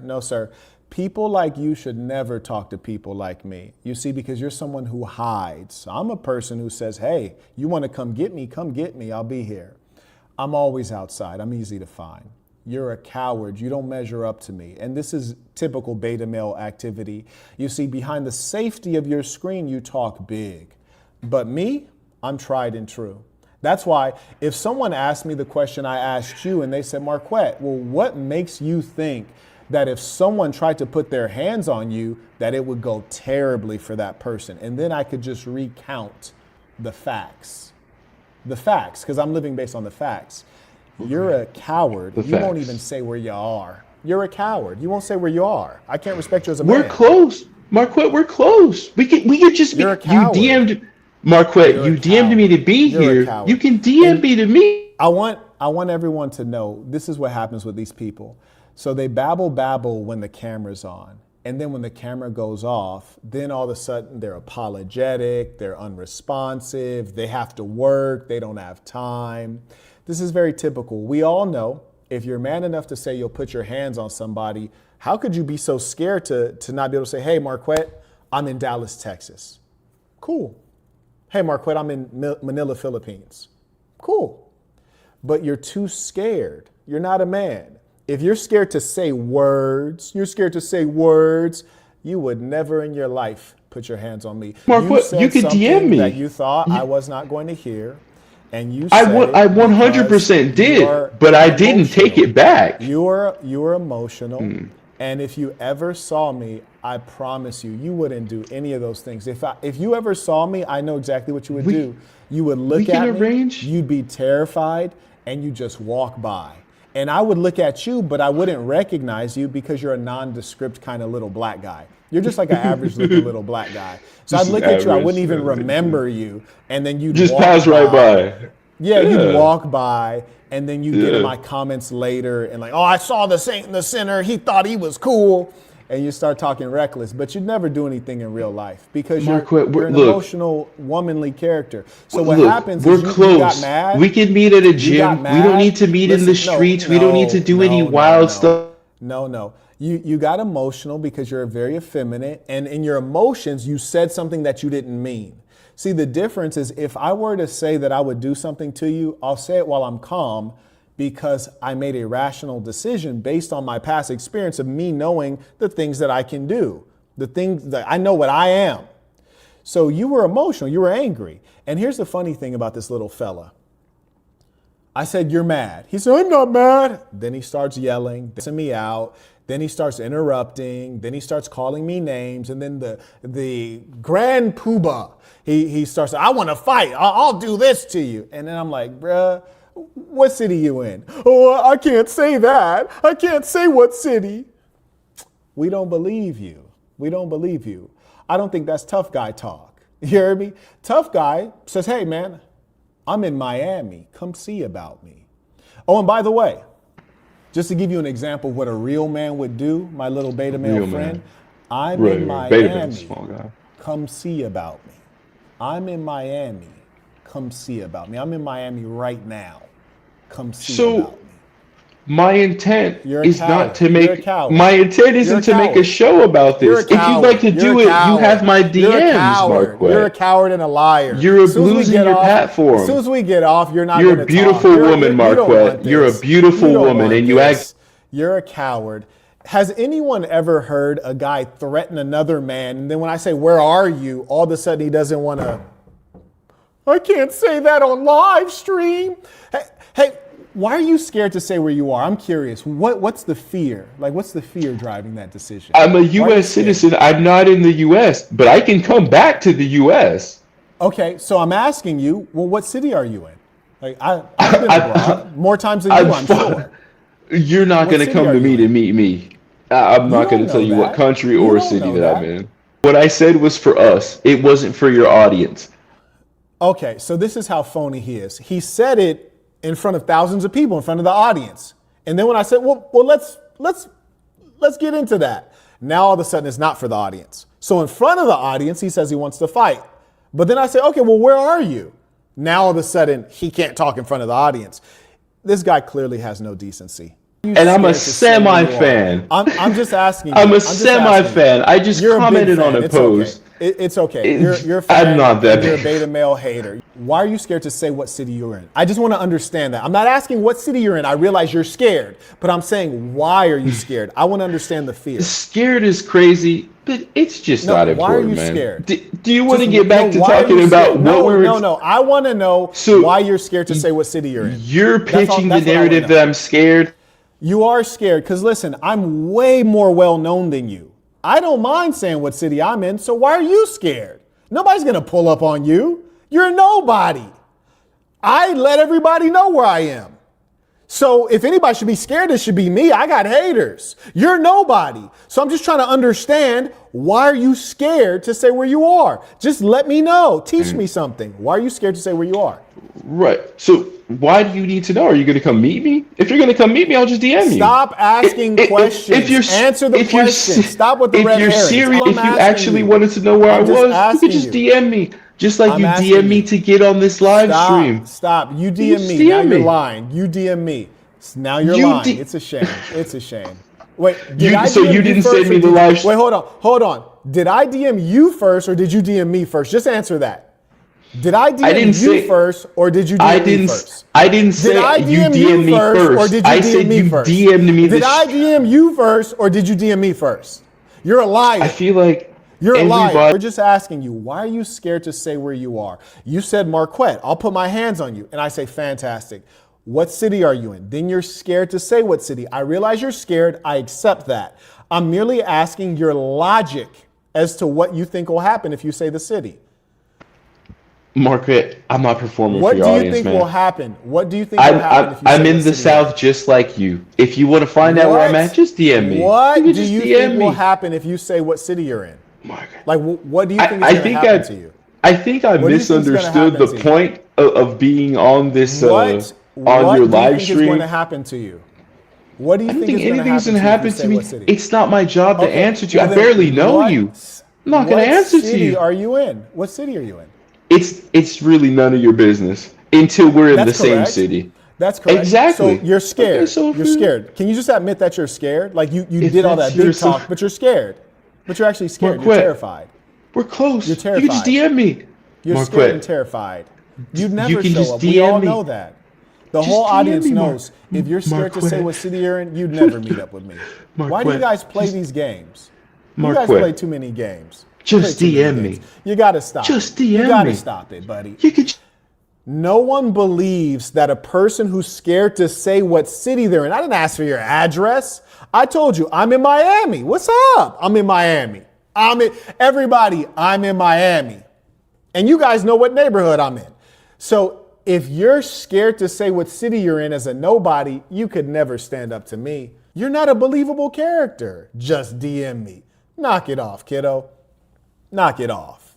No, sir. People like you should never talk to people like me. You see, because you're someone who hides. I'm a person who says, hey, you want to come get me? Come get me. I'll be here. I'm always outside. I'm easy to find. You're a coward. You don't measure up to me. And this is typical beta male activity. You see, behind the safety of your screen, you talk big. But me, I'm tried and true. That's why if someone asked me the question I asked you and they said, Marquette, well, what makes you think that if someone tried to put their hands on you, that it would go terribly for that person? And then I could just recount the facts. The facts, because I'm living based on the facts. You're a coward. You won't even say where you are. You're a coward. You won't say where you are. I can't respect you as a man. We're close. Marquette, we're close. We could just be. You're a coward. You DM'd Marquette. You DM'd me to be here. You can DM me to me. I want everyone to know this is what happens with these people. So they babble when the camera's on. And then when the camera goes off, then all of a sudden they're apologetic, they're unresponsive, they have to work, they don't have time. This is very typical. We all know if you're man enough to say you'll put your hands on somebody, how could you be so scared to not be able to say, hey, Marquette, I'm in Dallas, Texas. Cool. Hey, Marquette, I'm in Manila, Philippines. Cool. But you're too scared. You're not a man. If you're scared to say words, you would never in your life put your hands on me. Marquette, you could DM me that you thought I was not going to hear. And you said I 100% did, but I didn't take it back. You were emotional. And if you ever saw me, I promise you wouldn't do any of those things. If you ever saw me, I know exactly what you would do. You would look at me, you'd be terrified, and you just walk by. And I would look at you, but I wouldn't recognize you because you're a nondescript kind of little black guy. You're just like an average looking little black guy. So I'd look at you, I wouldn't even remember you, and then you'd just walk pass right by. Yeah, you'd walk by, and then you get in my comments later and like, oh, I saw the saint and the sinner. He thought he was cool. And you start talking reckless, but you'd never do anything in real life because you're an emotional, womanly character. So what happens is you got mad. We can meet at a gym. We don't need to meet in the streets. We don't need to do any wild stuff. No. You got emotional because you're very effeminate. And in your emotions, you said something that you didn't mean. See, the difference is if I were to say that I would do something to you, I'll say it while I'm calm because I made a rational decision based on my past experience of me knowing the things that I can do, the things that I know what I am. So you were emotional, you were angry. And here's the funny thing about this little fella. I said, you're mad. He said, I'm not mad. Then he starts yelling, dissing me out. Then he starts interrupting. Then he starts calling me names. And then the grand poobah, he starts, I want to fight. I'll do this to you. And then I'm like, bruh, what city you in? Oh, I can't say that. I can't say what city. We don't believe you. We don't believe you. I don't think that's tough guy talk. You hear me? Tough guy says, hey, man, I'm in Miami. Come see about me. Oh, and by the way, just to give you an example of what a real man would do, my little beta male friend, I'm in Miami. Small guy. Come see about me. I'm in Miami. Come see about me. I'm in Miami right now. Come see about me. My intent is not to make. My intent isn't to make a show about this. If you'd like to do it, you have my DMs, Marquette. You're a coward and a liar. You're losing your platform. As soon as we get off, you're not. You're a beautiful woman, Marquette. You're a beautiful woman, and you act. You're a coward. Has anyone ever heard a guy threaten another man, and then when I say, "Where are you?" all of a sudden he doesn't want to. I can't say that on live stream. Hey, why are you scared to say where you are? I'm curious. What's the fear? Like, what's the fear driving that decision? I'm a U.S. citizen. I'm not in the U.S., but I can come back to the U.S. Okay, so I'm asking you, well, what city are you in? Like, I've been abroad more times than you, I'm sure. You're not going to come to me to meet me. I'm not going to tell you what country or city that I'm in. What I said was for us. It wasn't for your audience. Okay, so this is how phony he is. He said it in front of thousands of people, in front of the audience. And then when I said, well, let's get into that. Now all of a sudden it's not for the audience. So in front of the audience, he says he wants to fight. But then I say, okay, well, where are you? Now all of a sudden he can't talk in front of the audience. This guy clearly has no decency. And I'm a semi-fan. I'm just asking you. I'm a semi-fan. I just commented on a post. It's okay. You're a fan. I'm not that big. You're a beta male hater. Why are you scared to say what city you're in? I just want to understand that. I'm not asking what city you're in. I realize you're scared, but I'm saying, why are you scared? I want to understand the fear. Scared is crazy, but it's just not important, why are you man. Scared? Do you want to get back to talking about what we're... No. I want to know why you're scared to say what city you're in. You're pitching the narrative that I'm scared. You are scared because, listen, I'm way more well-known than you. I don't mind saying what city I'm in, so why are you scared? Nobody's going to pull up on you. You're nobody. I let everybody know where I am. So if anybody should be scared, it should be me. I got haters. You're nobody. So I'm just trying to understand, why are you scared to say where you are? Just let me know. Teach me something. Why are you scared to say where you are? Right. So why do you need to know? Are you going to come meet me? If you're going to come meet me, I'll just DM you. Stop asking questions. Answer the question. Stop with the red herrings. If you actually wanted to know where I was, you could just DM me. Just like you DM me to get on this live stream. Stop. You DM me. Now you're lying. You DM me. Now you're lying. It's a shame. It's a shame. Wait, did I So DM you didn't first send or me the did- live. Wait, hold on. Did I DM you first or did you DM me first? Just answer that. Did I DM didn't you say- first or did you DM I me didn't. first? I didn't say Did I you DM DM me first or first. did you I DM said me you first? DM'd me. Did I DM you first or did you DM me first? You're a liar. I feel like You're a liar. everybody. We're just asking you, why are you scared to say where you are? You said Marquette. I'll put my hands on you. And I say, fantastic. What city are you in? Then you're scared to say what city. I realize you're scared. I accept that. I'm merely asking your logic as to what you think will happen if you say the city. Marquette, I'm not performing What for your do you audience, think man. will happen? What do you think will happen if you I'm say in what the city you're in? South just like you. If you want to find out where I'm at, just DM me. What You can do just you DM think will me. happen if you say what city you're in? Marquette. Like, what do you think is I going to think happen to you? I think I What do you think is gonna misunderstood happen the to you? point of being on this What on your do you live think is going stream. to happen to you? What do you I don't think think is going to anything's happen gonna to you if you happen to say me. what city? It's not my job to Okay, answer to you. well I then barely know what- you. I'm not gonna answer to What city you. are you in? What city are you in? It's really none of your business until we're in the That's same correct. city. That's correct. Exactly. So you're scared. Okay, so if You're scared. Can you just admit that you're scared? Like you If did all that's that big your talk, but you're scared. But you're actually scared. You're Marquette. terrified. We're close. You're You can just terrified. DM me. You're scared Marquette. and terrified. You'd You never can show just up. We DM all me. know that. The Just whole DM audience me, knows if you're scared to say Marquette. what city you're in, you'd never meet up with me. Why do you Marquette, guys play just- these games? You guys Marquette. play too many games. Just Play too many DM me. games. You gotta stop. Just it. You DM gotta me. stop it, buddy. You could. No one believes that a person who's scared to say what city they're in. I didn't ask for your address. I told you I'm in Miami. What's up? I'm in Miami. Everybody, I'm in Miami. And you guys know what neighborhood I'm in. So if you're scared to say what city you're in as a nobody, you could never stand up to me. You're not a believable character. Just DM me. Knock it off, kiddo. Knock it off.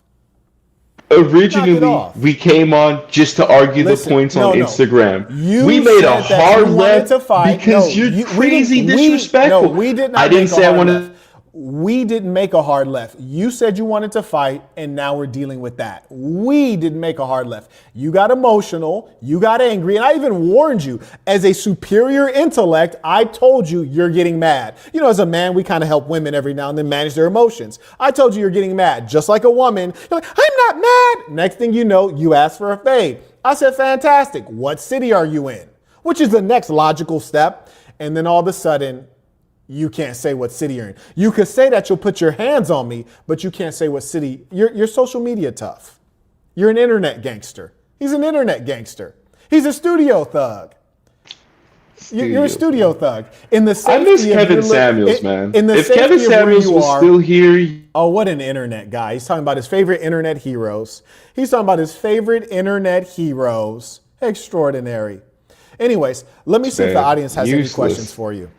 Originally, Knock it off. we came on just to argue Listen, the points no, on no. Instagram. You We made a said that hard you wanted left to fight. because No, you're we crazy didn't- disrespectful. No, we did not I didn't make a say I hard wanted. left. We didn't make a hard left. You said you wanted to fight, and now we're dealing with that. We didn't make a hard left. You got emotional, you got angry, and I even warned you. As a superior intellect, I told you you're getting mad. You know, as a man, we kind of help women every now and then manage their emotions. I told you you're getting mad, just like a woman. You're like, I'm not mad. Next thing you know, you ask for a fade. I said, fantastic. What city are you in? Which is the next logical step. And then all of a sudden, you can't say what city you're in. You could say that you'll put your hands on me, but you can't say what city. You're social media tough. You're an internet gangster. He's an internet gangster. He's a studio thug. You're a studio thug. In the I miss safety of Kevin your Samuels, man. In the If safety Kevin of where Samuels you was are. still here, Oh, what an internet guy. He's talking about his favorite internet heroes. He's talking about his favorite internet heroes. Extraordinary. Anyways, let me see if the Man, audience has any useless. questions for you.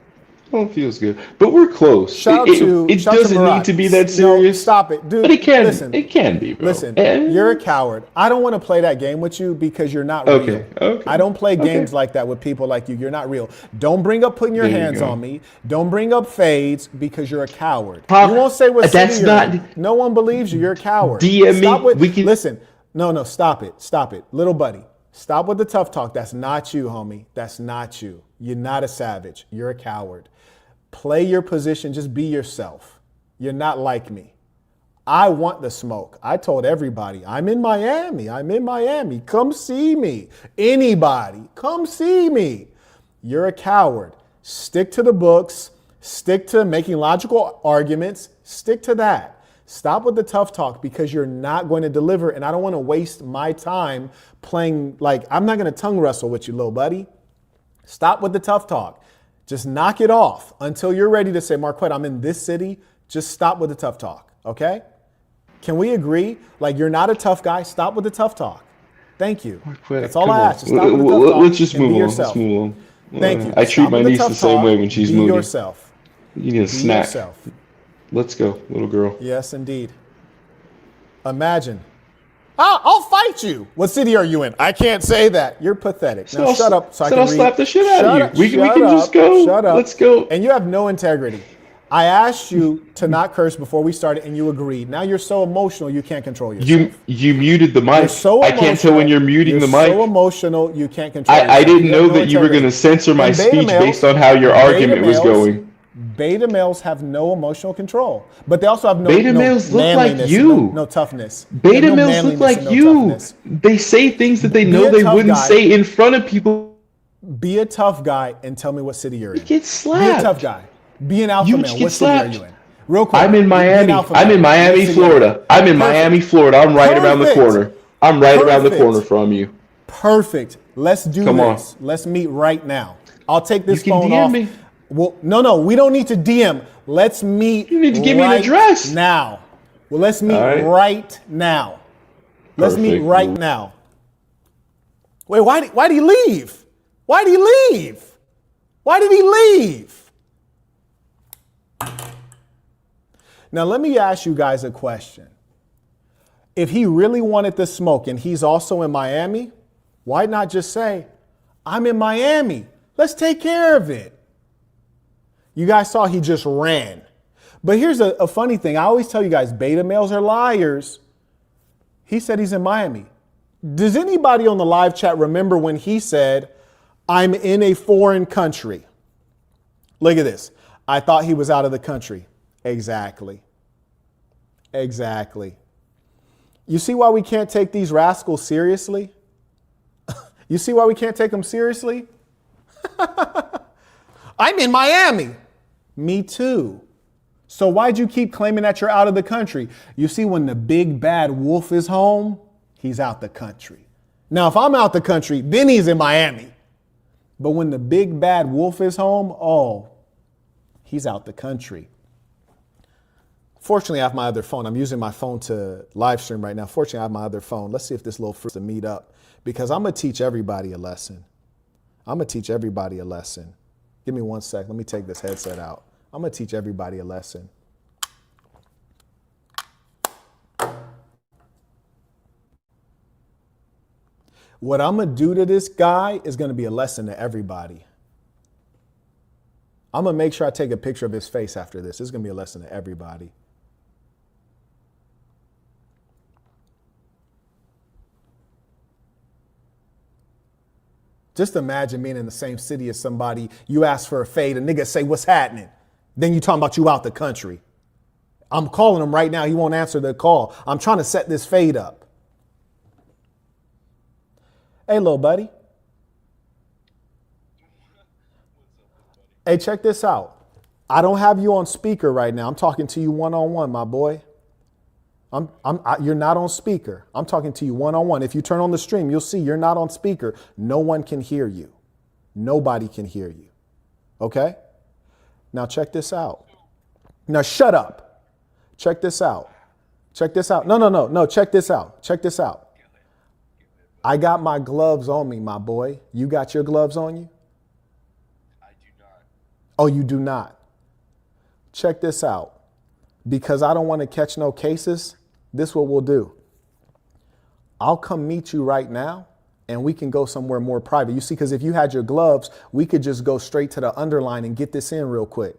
oh, it feels good. But we're close. Shout out it to it shout out to doesn't Murat. need to be that No, serious. stop it, dude. But it can. Listen, It can be, bro. listen. Eh. You're a coward. I don't want to play that game with you because you're not Okay, real. okay, I don't play okay. games like that with people like you. You're not real. Don't bring up putting your There you hands go. on me. Don't bring up fades because you're a coward. Pop, You won't say what that's city you're not- in. No one believes you. You're a coward. DM me, Stop with, we can- listen. No, stop it. Stop it. Little buddy. Stop with the tough talk. That's not you, homie. That's not you. You're not a savage. You're a coward. Play your position. Just be yourself. You're not like me. I want the smoke. I told everybody, I'm in Miami. I'm in Miami. Come see me. Anybody, come see me. You're a coward. Stick to the books. Stick to making logical arguments. Stick to that. Stop with the tough talk because you're not going to deliver. And I don't want to waste my time playing like I'm not going to tongue wrestle with you, little buddy. Stop with the tough talk. Just knock it off until you're ready to say, Marquette, I'm in this city. Just stop with the tough talk, okay? Can we agree? Like, you're not a tough guy. Stop with the tough talk. Thank you. Marquette, That's all come I on. ask. Just stop with the tough talk Let's just and move be on. yourself. Let's move on. Thank you. I treat Stop my with the niece tough the same talk. way when she's Be moody. yourself. You need a Be snack. yourself. Let's go, little girl. Yes, indeed. Imagine. I'll fight you. What city are you in? I can't say that. You're pathetic. So Now I'll- shut up so I so can I'll read. slap the shit out of Shut you. up, We can shut just up, go. Shut up. Let's go. And you have no integrity. I asked you to not curse before we started and you agreed. Now you're so emotional you can't control yourself. You muted the mic. You're so I can't tell when you're muting the mic. so emotional you can't control yourself. I didn't You have know no that you were integrity. going to censor my And beta speech males- based on how your beta argument was males- going. Beta males have no emotional control, but they also have no Beta males look like manliness, you. no toughness. They have Beta no males look manliness like and no you. toughness. They say things that they Be know a they tough wouldn't guy. say in front of people. Be a tough guy and tell me what city you're in. Get Be a slapped. tough guy. Be an alpha You male. get What city are slapped. you in? Real quick. I'm in Be an Miami. alpha I'm male. in Miami, What city are you in? Florida. I'm in Perfect. Miami, Florida. I'm right around the Perfect. corner. I'm right around the Perfect. corner from you. Perfect. Let's do Come on. this. Let's meet right now. I'll take this You can phone DM off. me. Well, no, we don't need to DM. Let's meet. You need to give me an right address. now. Well, let's meet All right. right now. Let's meet Perfect. right now. Wait, why did he leave? Why did he leave? Why did he leave? Now, let me ask you guys a question. If he really wanted the smoke and he's also in Miami, why not just say, I'm in Miami. Let's take care of it. You guys saw he just ran. But here's a funny thing. I always tell you guys, beta males are liars. He said he's in Miami. Does anybody on the live chat remember when he said, I'm in a foreign country? Look at this. I thought he was out of the country. Exactly. Exactly. You see why we can't take these rascals seriously? You see why we can't take them seriously? I'm in Miami. Me too. So why'd you keep claiming that you're out of the country? You see, when the big bad wolf is home, he's out the country. Now, if I'm out the country, then he's in Miami. But when the big bad wolf is home, oh, he's out the country. Fortunately, I have my other phone. I'm using my phone to live stream right now. Fortunately, I have my other phone. Let's see if this little fruit's to meet up, because I'm going to teach everybody a lesson. I'm going to teach everybody a lesson. Give me 1 sec. Let me take this headset out. I'm going to teach everybody a lesson. What I'm going to do to this guy is going to be a lesson to everybody. I'm going to make sure I take a picture of his face after this. This is going to be a lesson to everybody. Just imagine being in the same city as somebody, you ask for a fade, a nigga say, what's happening? Then you talking about you out the country. I'm calling him right now. He won't answer the call. I'm trying to set this fade up. Hey, little buddy. Hey, check this out. I don't have you on speaker right now. I'm talking to you one-on-one, my boy. You're not on speaker. I'm talking to you one-on-one. If you turn on the stream, you'll see you're not on speaker. No one can hear you. Nobody can hear you. Okay? Now check this out. Now shut up. Check this out. Check this out. No. Check this out. Check this out. I got my gloves on me, my boy. You got your gloves on you? I do not. Oh, you do not. Check this out. Because I don't want to catch no cases, this is what we'll do. I'll come meet you right now and we can go somewhere more private. You see, because if you had your gloves, we could just go straight to the underline and get this in real quick.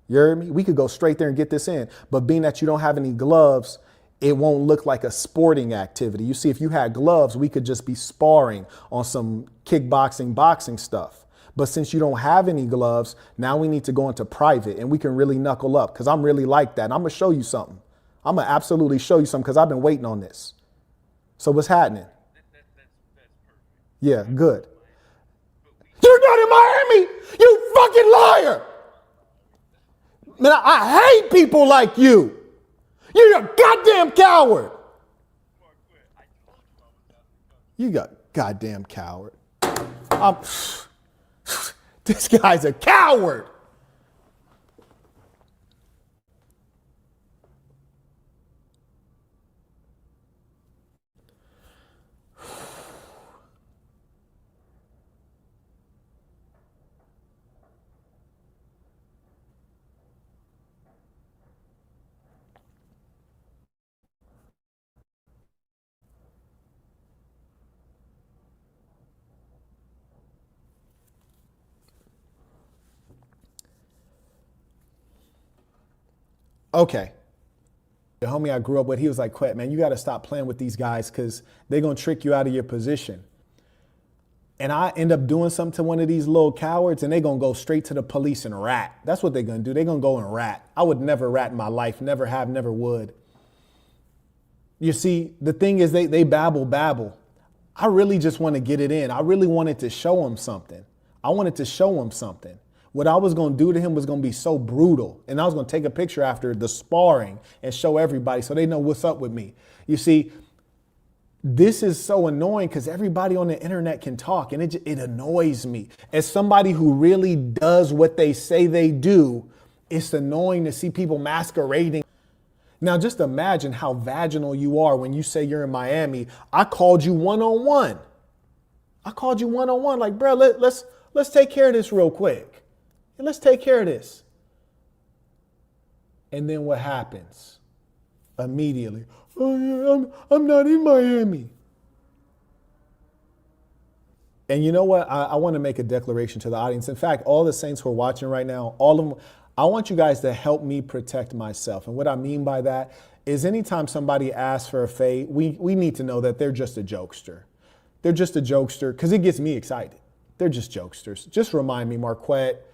You heard me? We could go straight there and get this in. But being that you don't have any gloves, it won't look like a sporting activity. You see, if you had gloves, we could just be sparring on some kickboxing, boxing stuff. But since you don't have any gloves, now we need to go into private and we can really knuckle up, because I'm really like that. And I'm going to show you something. I'm going to absolutely show you something because I've been waiting on this. So what's happening? That's perfect. Yeah, good. You're not in Miami, you fucking liar. Man, I hate people like you. You're a goddamn coward. You got goddamn coward. This guy's a coward. Okay. The homie I grew up with, he was like, Quet, man, you got to stop playing with these guys because they're going to trick you out of your position. and I end up doing something to one of these little cowards, and they're going to go straight to the police and rat. That's what they're going to do. They're going to go and rat. I would never rat in my life. Never have, never would. You see, the thing is they babble. I really just want to get it in. I really wanted to show him something. What I was going to do to him was going to be so brutal. And I was going to take a picture after the sparring and show everybody so they know what's up with me. You see, this is so annoying because everybody on the internet can talk, and it annoys me. As somebody who really does what they say they do, it's annoying to see people masquerading. Now, just imagine how vaginal you are when you say you're in Miami. I called you one-on-one. Like, bro, let's take care of this real quick. Let's take care of this. And then what happens? Immediately, oh yeah, I'm not in Miami. And you know what? I want to make a declaration to the audience. In fact, all the saints who are watching right now, all of them, I want you guys to help me protect myself. And what I mean by that is anytime somebody asks for a fade, we need to know that they're just a jokester. They're just a jokester because it gets me excited. They're just jokesters. Just remind me, Marquette,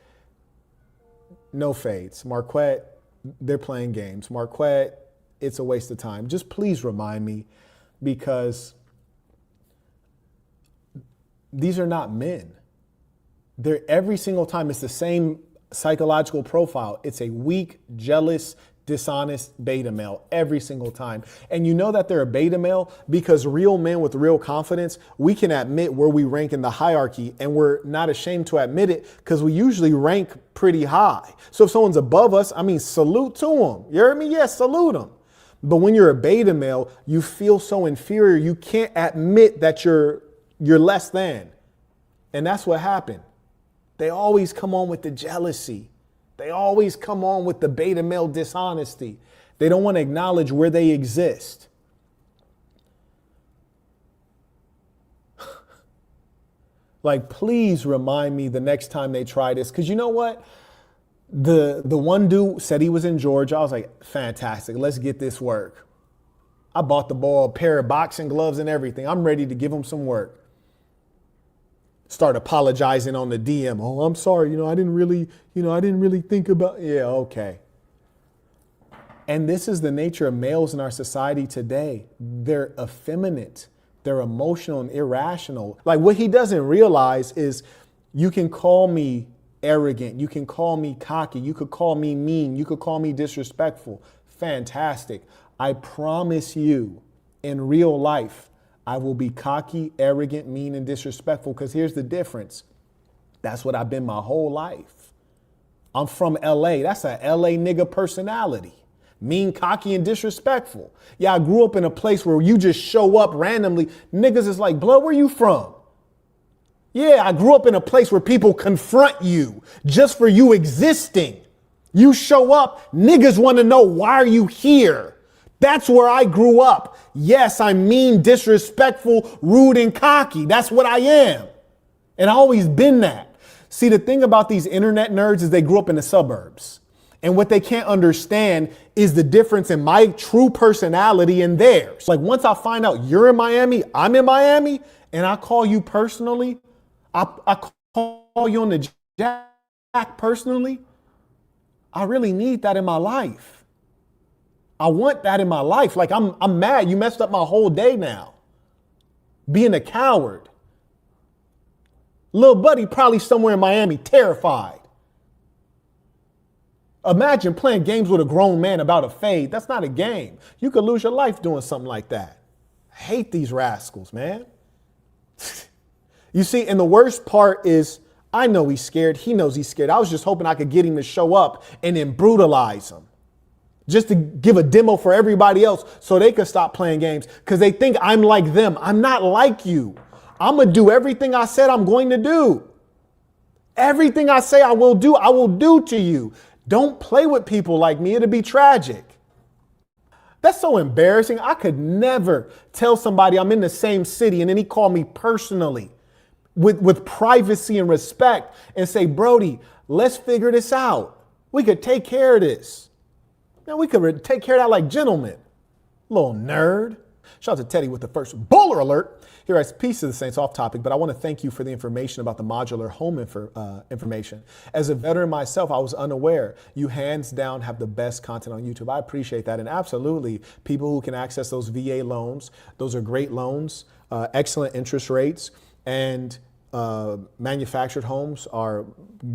no fades. Marquette, they're playing games. Marquette, it's a waste of time. Just please remind me, because these are not men. They're every single time it's the same psychological profile. It's a weak, jealous, dishonest beta male every single time. And you know that they're a beta male because real men with real confidence, we can admit where we rank in the hierarchy, and we're not ashamed to admit it because we usually rank pretty high. So if someone's above us, I mean, salute to them. You heard me? Yes, salute them. But when you're a beta male, you feel so inferior. You can't admit that you're less than. And that's what happened. They always come on with the jealousy. They always come on with the beta male dishonesty. They don't want to acknowledge where they exist. Like, please remind me the next time they try this. Because you know what? The one dude said he was in Georgia. I was like, fantastic. Let's get this work. I bought the ball a pair of boxing gloves and everything. I'm ready to give him some work. Start apologizing on the DM. Oh, I'm sorry. I didn't really think about. Yeah, okay. And this is the nature of males in our society today. They're effeminate. They're emotional and irrational. Like, what he doesn't realize is you can call me arrogant. You can call me cocky. You could call me mean. You could call me disrespectful. Fantastic. I promise you, in real life, I will be cocky, arrogant, mean, and disrespectful, because here's the difference. That's what I've been my whole life. I'm from LA. That's a LA nigga personality. Mean, cocky, and disrespectful. Yeah, I grew up in a place where you just show up randomly. Niggas is like, blood, where you from? Yeah, I grew up in a place where people confront you just for you existing. You show up, niggas want to know, why are you here? That's where I grew up. Yes, I'm mean, disrespectful, rude, and cocky. That's what I am. And I've always been that. See, the thing about these internet nerds is they grew up in the suburbs. And what they can't understand is the difference in my true personality and theirs. Like, once I find out you're in Miami, I'm in Miami, and I call you personally, I call you on the jack personally, I really need that in my life. I want that in my life. Like, I'm mad. You messed up my whole day now. Being a coward. Little buddy probably somewhere in Miami, terrified. Imagine playing games with a grown man about a fade. That's not a game. You could lose your life doing something like that. I hate these rascals, man. You see, and the worst part is, I know he's scared. He knows he's scared. I was just hoping I could get him to show up and then brutalize him. Just to give a demo for everybody else so they could stop playing games, because they think I'm like them. I'm not like you. I'm going to do everything I said I'm going to do. Everything I say I will do to you. Don't play with people like me. It'll be tragic. That's so embarrassing. I could never tell somebody I'm in the same city and then he called me personally with privacy and respect and say, Brody, let's figure this out. We could take care of this. Now, we could take care of that like gentlemen. Little nerd. Shout out to Teddy with the first bowler alert. He writes, peace to the saints, off topic, but I want to thank you for the information about the modular home information. As a veteran myself, I was unaware. You hands down have the best content on YouTube. I appreciate that. And absolutely, people who can access those VA loans, those are great loans, excellent interest rates, and manufactured homes are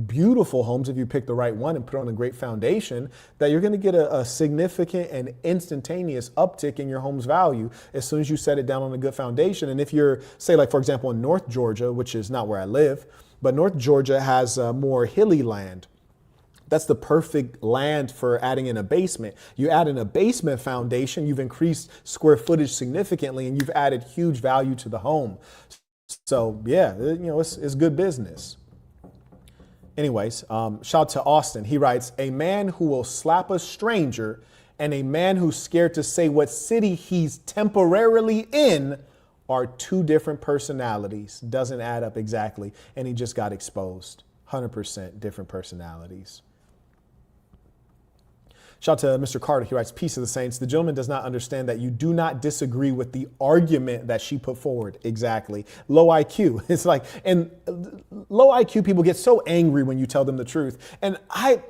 beautiful homes if you pick the right one and put on a great foundation, that you're going to get a significant and instantaneous uptick in your home's value as soon as you set it down on a good foundation. And if you're, say, like, for example, in North Georgia, which is not where I live, but North Georgia has more hilly land. That's the perfect land for adding in a basement. You add in a basement foundation, you've increased square footage significantly, and you've added huge value to the home. So yeah, it's good business. Anyways, shout out to Austin. He writes, a man who will slap a stranger and a man who's scared to say what city he's temporarily in are two different personalities. Doesn't add up exactly. And he just got exposed. 100% different personalities. Shout out to Mr. Carter. He writes, peace of the saints. The gentleman does not understand that you do not disagree with the argument that she put forward. Exactly. Low IQ. It's like, and low IQ people get so angry when you tell them the truth. And I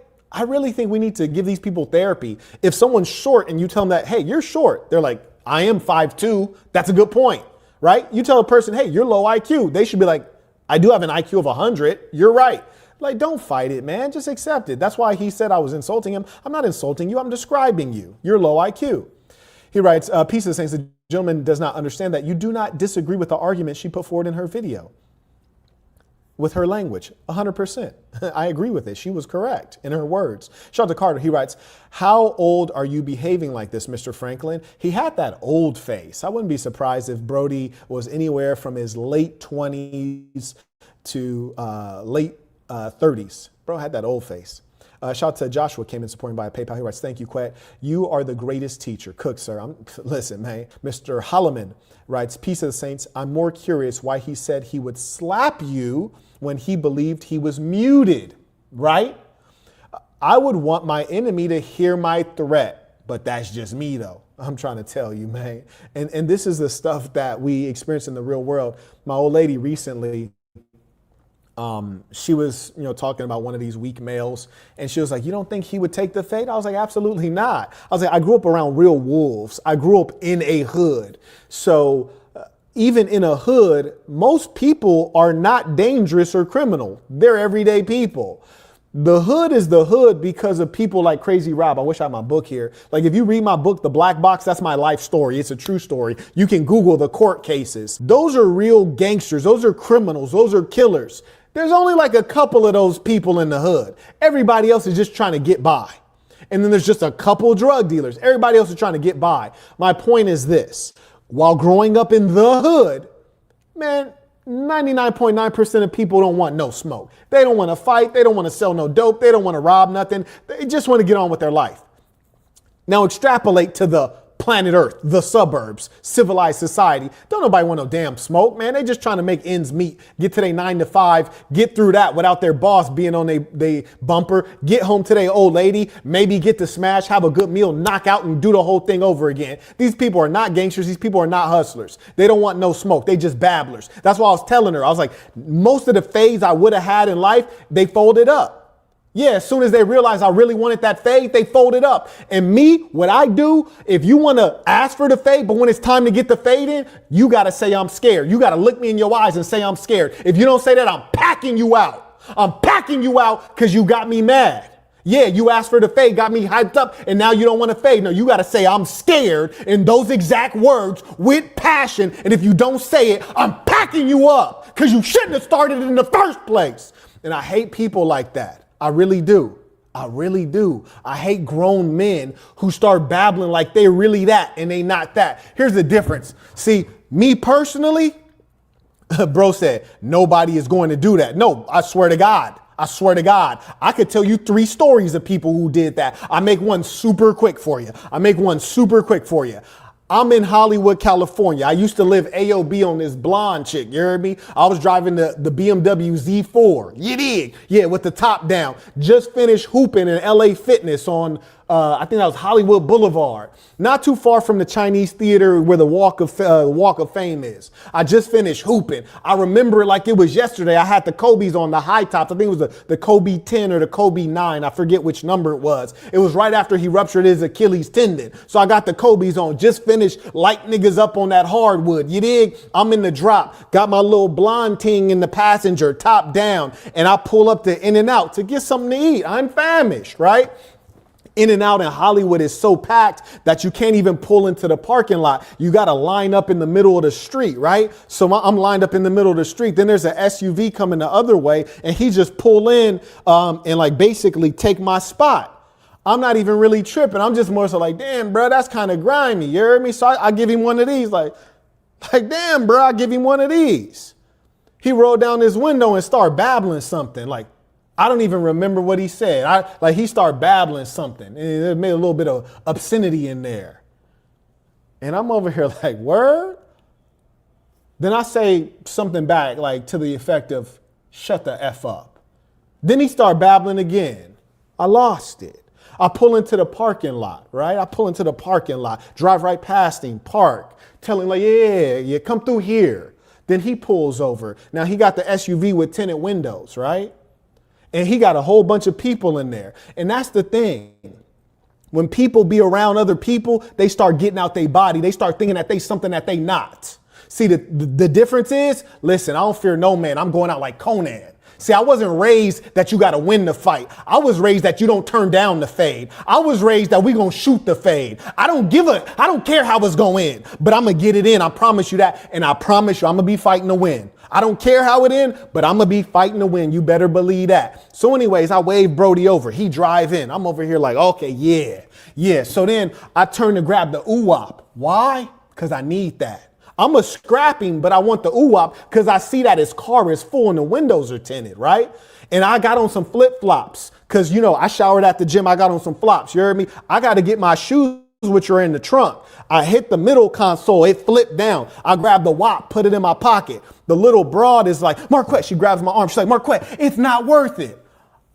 really think we need to give these people therapy. If someone's short and you tell them that, hey, you're short, they're like, I am 5'2". That's a good point, right? You tell a person, hey, you're low IQ. They should be like, I do have an IQ of 100. You're right. Like, don't fight it, man. Just accept it. That's why he said I was insulting him. I'm not insulting you. I'm describing you. You're low IQ. He writes, peace of the saints. The gentleman does not understand that you do not disagree with the argument she put forward in her video. With her language, 100%. I agree with it. She was correct in her words. Shout out to Carter. He writes, how old are you behaving like this, Mr. Franklin? He had that old face. I wouldn't be surprised if Brody was anywhere from his late 20s to late 30s. Bro had that old face. Shout out to Joshua, came in supporting by PayPal. He writes, thank you, Quet. You are the greatest teacher. Cook, sir. Listen, man. Mr. Holloman writes, peace of the saints. I'm more curious why he said he would slap you when he believed he was muted, right? I would want my enemy to hear my threat, but that's just me, though. I'm trying to tell you, man. And this is the stuff that we experience in the real world. My old lady recently, she was, talking about one of these weak males, and she was like, you don't think he would take the fate? I was like, absolutely not. I was like, I grew up around real wolves. I grew up in a hood. So even in a hood, most people are not dangerous or criminal. They're everyday people. The hood is the hood because of people like Crazy Rob. I wish I had my book here. Like, if you read my book, The Black Box, that's my life story. It's a true story. You can Google the court cases. Those are real gangsters. Those are criminals. Those are killers. There's only like a couple of those people in the hood. Everybody else is just trying to get by. And then there's just a couple drug dealers. Everybody else is trying to get by. My point is this. While growing up in the hood, man, 99.9% of people don't want no smoke. They don't want to fight. They don't want to sell no dope. They don't want to rob nothing. They just want to get on with their life. Now extrapolate to the planet Earth, the suburbs, civilized society. Don't nobody want no damn smoke, man. They just trying to make ends meet, get to their 9 to 5, get through that without their boss being on they bumper, get home to their old lady, maybe get to smash, have a good meal, knock out and do the whole thing over again. These people are not gangsters. These people are not hustlers. They don't want no smoke. They just babblers. That's why I was telling her. I was like, most of the fades I would have had in life, they folded up. Yeah, as soon as they realized I really wanted that fade, they folded up. And me, what I do, if you want to ask for the fade, but when it's time to get the fade in, you got to say I'm scared. You got to look me in your eyes and say I'm scared. If you don't say that, I'm packing you out. I'm packing you out because you got me mad. Yeah, you asked for the fade, got me hyped up, and now you don't want to fade. No, you got to say I'm scared in those exact words with passion. And if you don't say it, I'm packing you up because you shouldn't have started in the first place. And I hate people like that. I really do. I really do. I hate grown men who start babbling like they're really that and they not that. Here's the difference. See, me personally, bro said, nobody is going to do that. No, I swear to God. I swear to God, I could tell you 3 stories of people who did that. I make one super quick for you. I'm in Hollywood, California. I used to live AOB on this blonde chick. You heard me? I was driving the BMW Z4. You dig? Yeah, with the top down. Just finished hooping in LA Fitness on I think that was Hollywood Boulevard, not too far from the Chinese theater where the Walk of Fame is. I just finished hooping. I remember it like it was yesterday. I had the Kobe's on, the high tops. I think it was the Kobe 10 or the Kobe 9. I forget which number it was. It was right after he ruptured his Achilles tendon. So I got the Kobe's on, just finished light niggas up on that hardwood. You dig? I'm in the drop, got my little blonde ting in the passenger, top down, and I pull up to In-N-Out to get something to eat. I'm famished, right? In-N-Out in Hollywood is so packed that you can't even pull into the parking lot. You got to line up in the middle of the street, right? So I'm lined up in the middle of the street. Then there's an SUV coming the other way, and he just pull in and like basically take my spot. I'm not even really tripping. I'm just more so like, damn, bro, that's kind of grimy. You heard me? So I give him one of these, like, damn, bro, I give him one of these. He rolled down his window and started babbling something like, I don't even remember what he said. He started babbling something and it made a little bit of obscenity in there. And I'm over here like, word? Then I say something back like to the effect of, shut the F up. Then he started babbling again. I lost it. I pull into the parking lot, right? I pull into the parking lot, drive right past him, park, tell him like, yeah, come through here. Then he pulls over. Now he got the SUV with tinted windows, right? And he got a whole bunch of people in there. And that's the thing. When people be around other people, they start getting out their body. They start thinking that they something that they not. See, the difference is, listen, I don't fear no man. I'm going out like Conan. See, I wasn't raised that you got to win the fight. I was raised that you don't turn down the fade. I was raised that we going to shoot the fade. I don't care how it's going to end, but I'm going to get it in. I promise you that. And I promise you, I'm going to be fighting to win. I don't care how it ends, but I'm going to be fighting to win. You better believe that. So anyways, I wave Brody over. He drive in. I'm over here like, okay, yeah. So then I turn to grab the UWAP. Why? Because I need that. I'm a scrapping, but I want the UWAP because I see that his car is full and the windows are tinted, right? And I got on some flip flops because, you know, I showered at the gym. I got on some flops. You heard me? I got to get my shoes, which are in the trunk. I hit the middle console. It flipped down. I grabbed the WAP, put it in my pocket. The little broad is like, Marquette, she grabs my arm. She's like, Marquette, it's not worth it.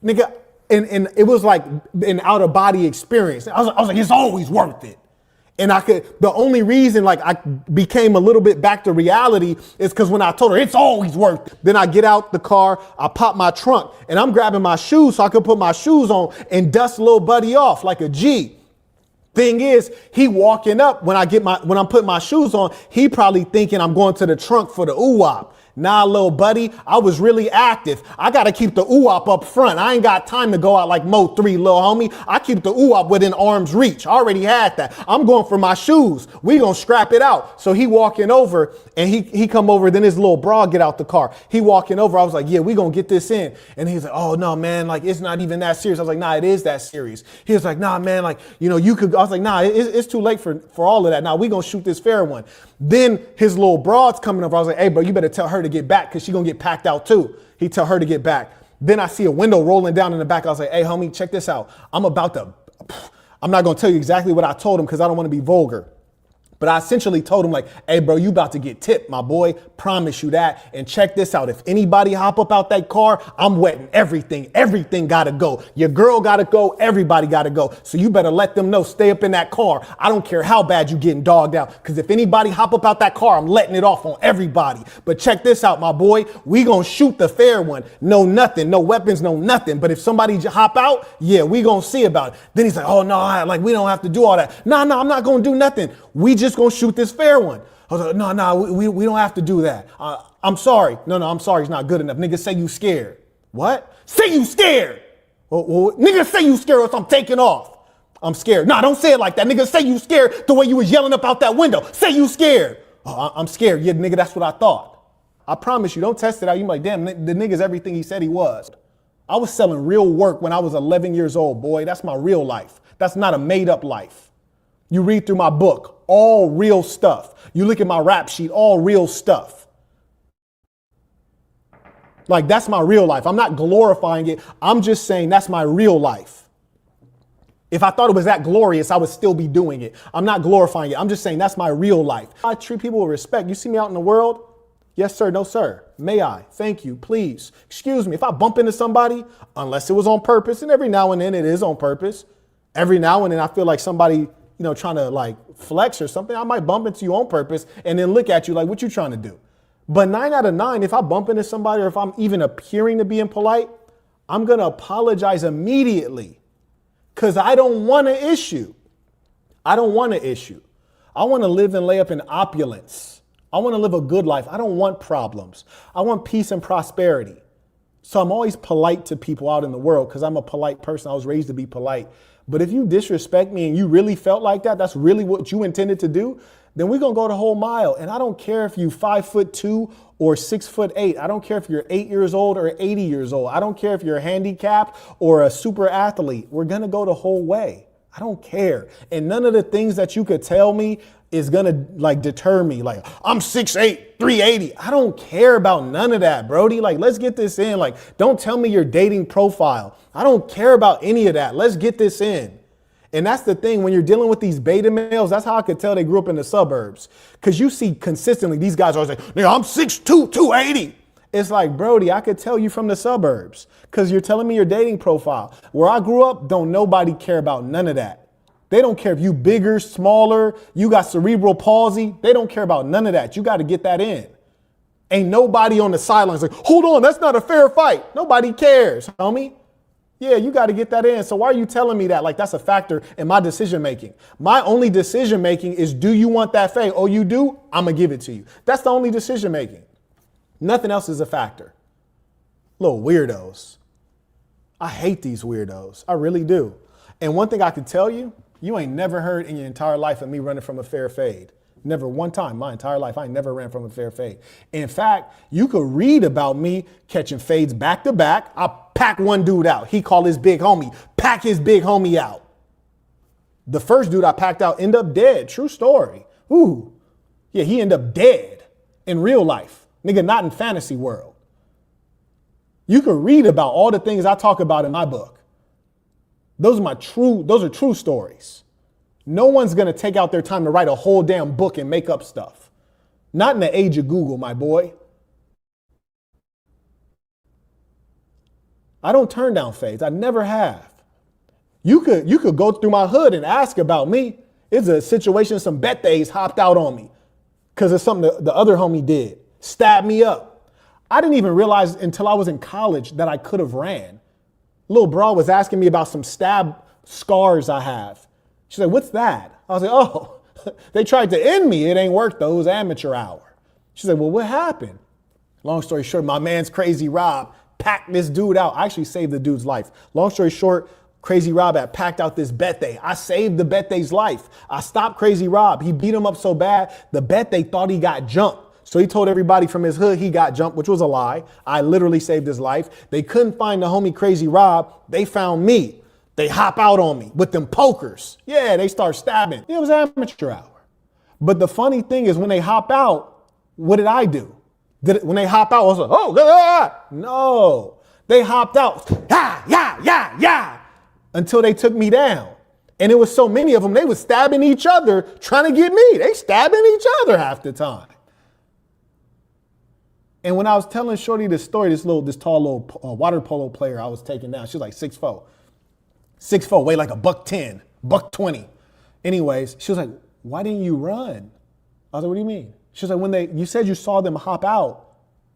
Nigga, and it was like an out of body experience. I was like, it's always worth it. And the only reason like I became a little bit back to reality is because when I told her it's always worth it. Then I get out the car, I pop my trunk and I'm grabbing my shoes so I could put my shoes on and dust little buddy off like a G. Thing is, he walking up when I'm putting my shoes on, he probably thinking I'm going to the trunk for the UWAP. Nah, little buddy, I was really active. I got to keep the UWAP up front. I ain't got time to go out like Mo 3, little homie. I keep the UWAP within arm's reach. I already had that. I'm going for my shoes. We gonna scrap it out. So he walking over and he come over. Then his little bra get out the car. He walking over. I was like, yeah, we gonna get this in. And he's like, oh no, man, like it's not even that serious. I was like, nah, it is that serious. He was like, nah, man, like, you know, you could. I was like, nah, it's too late for all of that. Nah, we gonna shoot this fair one. Then his little broad's coming over. I was like, hey, bro, you better tell her to get back because she gonna get packed out too. He tell her to get back. Then I see a window rolling down in the back. I was like, hey, homie, check this out. I'm not gonna tell you exactly what I told him because I don't want to be vulgar. But I essentially told him like, hey, bro, you about to get tipped, my boy. Promise you that. And check this out. If anybody hop up out that car, I'm wetting everything. Everything got to go. Your girl got to go. Everybody got to go. So you better let them know, stay up in that car. I don't care how bad you getting dogged out. Because if anybody hop up out that car, I'm letting it off on everybody. But check this out, my boy. We going to shoot the fair one. No nothing. No weapons, no nothing. But if somebody hop out, yeah, we going to see about it. Then he's like, oh, no, like we don't have to do all that. No, I'm not going to do nothing. We just gonna shoot this fair one. I was like, no, we don't have to do that. I'm sorry. No, I'm sorry. It's not good enough. Nigga, say you scared. What? Say you scared. Well, nigga, say you scared or else I'm taking off. I'm scared. Nah, don't say it like that. Nigga, say you scared the way you was yelling up out that window. Say you scared. Oh, I'm scared. Yeah, nigga, that's what I thought. I promise you, don't test it out. You like, damn, the nigga's everything he said he was. I was selling real work when I was 11 years old, boy. That's my real life. That's not a made up life. You read through my book, all real stuff. You look at my rap sheet, all real stuff. Like, that's my real life. I'm not glorifying it. I'm just saying that's my real life. If I thought it was that glorious, I would still be doing it. I'm not glorifying it. I'm just saying that's my real life. I treat people with respect. You see me out in the world? Yes, sir. No, sir. May I? Thank you. Please. Excuse me. If I bump into somebody, unless it was on purpose, and every now and then it is on purpose, Every now and then I feel like somebody, trying to like flex or something. I might bump into you on purpose and then look at you like, what you trying to do? But 9 out of 9, if I bump into somebody or if I'm even appearing to be impolite, I'm going to apologize immediately because I don't want an issue. I don't want an issue. I want to live and lay up in opulence. I want to live a good life. I don't want problems. I want peace and prosperity. So I'm always polite to people out in the world because I'm a polite person. I was raised to be polite. But if you disrespect me and you really felt like that, that's really what you intended to do, then we're going to go the whole mile. And I don't care if you 5'2" or 6'8". I don't care if you're 8 years old or 80 years old. I don't care if you're handicapped or a super athlete. We're going to go the whole way. I don't care. And none of the things that you could tell me is going to like deter me. Like, I'm 6'8", 380. I don't care about none of that, Brody. Like, let's get this in. Like, don't tell me your dating profile. I don't care about any of that. Let's get this in. And that's the thing, when you're dealing with these beta males, that's how I could tell they grew up in the suburbs. Because you see consistently, these guys are always like, nigga, I'm 6'2", 280. It's like, Brody, I could tell you from the suburbs because you're telling me your dating profile. Where I grew up, don't nobody care about none of that. They don't care if you bigger, smaller, you got cerebral palsy. They don't care about none of that. You got to get that in. Ain't nobody on the sidelines like, hold on, that's not a fair fight. Nobody cares, homie. Yeah, you got to get that in. So why are you telling me that? Like, that's a factor in my decision making. My only decision making is, do you want that fade? Oh, you do? I'm going to give it to you. That's the only decision making. Nothing else is a factor. Little weirdos. I hate these weirdos. I really do. And one thing I can tell you, you ain't never heard in your entire life of me running from a fair fade. Never one time, my entire life, I ain't never ran from a fair fade. In fact, you could read about me catching fades back to back. I pack one dude out. He called his big homie, pack his big homie out. The first dude I packed out ended up dead. True story. Ooh, yeah, he ended up dead in real life. Nigga, not in fantasy world. You could read about all the things I talk about in my book. Those are true stories. No one's going to take out their time to write a whole damn book and make up stuff. Not in the age of Google, my boy. I don't turn down fades. I never have. You could go through my hood and ask about me. It's a situation, some Bethes hopped out on me because of something the other homie did. Stabbed me up. I didn't even realize until I was in college that I could have ran. Little bro was asking me about some stab scars I have. She's like, what's that? I was like, oh, they tried to end me. It ain't worked though. It was amateur hour. She's like, well, what happened? Long story short, my man's Crazy Rob packed this dude out. I actually saved the dude's life. Long story short, Crazy Rob had packed out this Bethe. I saved the Bethe's life. I stopped Crazy Rob. He beat him up so bad, the Bethe thought he got jumped. So he told everybody from his hood he got jumped, which was a lie. I literally saved his life. They couldn't find the homie Crazy Rob. They found me. They hop out on me with them pokers. Yeah, they start stabbing. It was amateur hour. But the funny thing is when they hop out, what did I do? When they hop out, I was like, oh, no. They hopped out, until they took me down. And it was so many of them, they was stabbing each other, trying to get me. They stabbing each other half the time. And when I was telling Shorty this story, this tall little water polo player I was taking down, she was like 6'4". 6'4", weigh like $110, $120. Anyways, she was like, why didn't you run? I was like, what do you mean? She was like, you said you saw them hop out.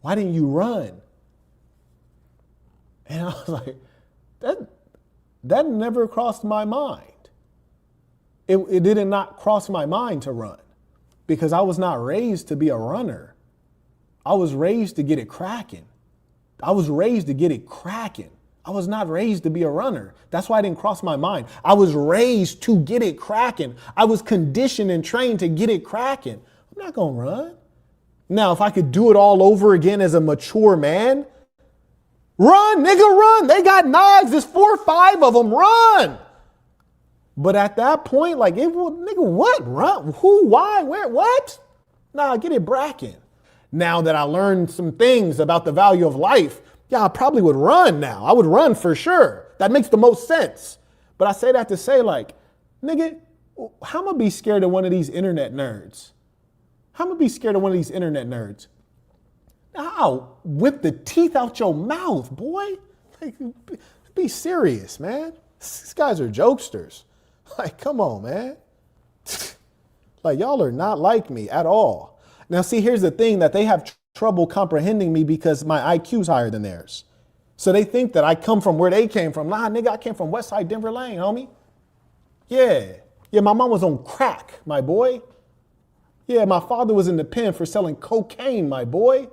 Why didn't you run? And I was like, that never crossed my mind. It did not cross my mind to run because I was not raised to be a runner. I was raised to get it cracking. I was not raised to be a runner. That's why it didn't cross my mind. I was raised to get it cracking. I was conditioned and trained to get it cracking. I'm not going to run. Now, if I could do it all over again as a mature man, run, nigga, run. They got knives. There's 4 or 5 of them. Run. But at that point, like, nigga, what? Run? Who? Why? Where? What? Nah, get it bracking. Now that I learned some things about the value of life, yeah, I probably would run now. I would run for sure. That makes the most sense. But I say that to say, like, nigga, how am I be scared of one of these internet nerds? How am I be scared of one of these internet nerds? I'll whip the teeth out your mouth, boy. Like, be serious, man. These guys are jokesters. Like, come on, man. Like, y'all are not like me at all. Now, see, here's the thing that they have trouble comprehending me because my IQ's higher than theirs. So they think that I come from where they came from. Nah, nigga, I came from Westside Denver Lane, homie. Yeah. Yeah, my mom was on crack, my boy. Yeah, my father was in the pen for selling cocaine, my boy.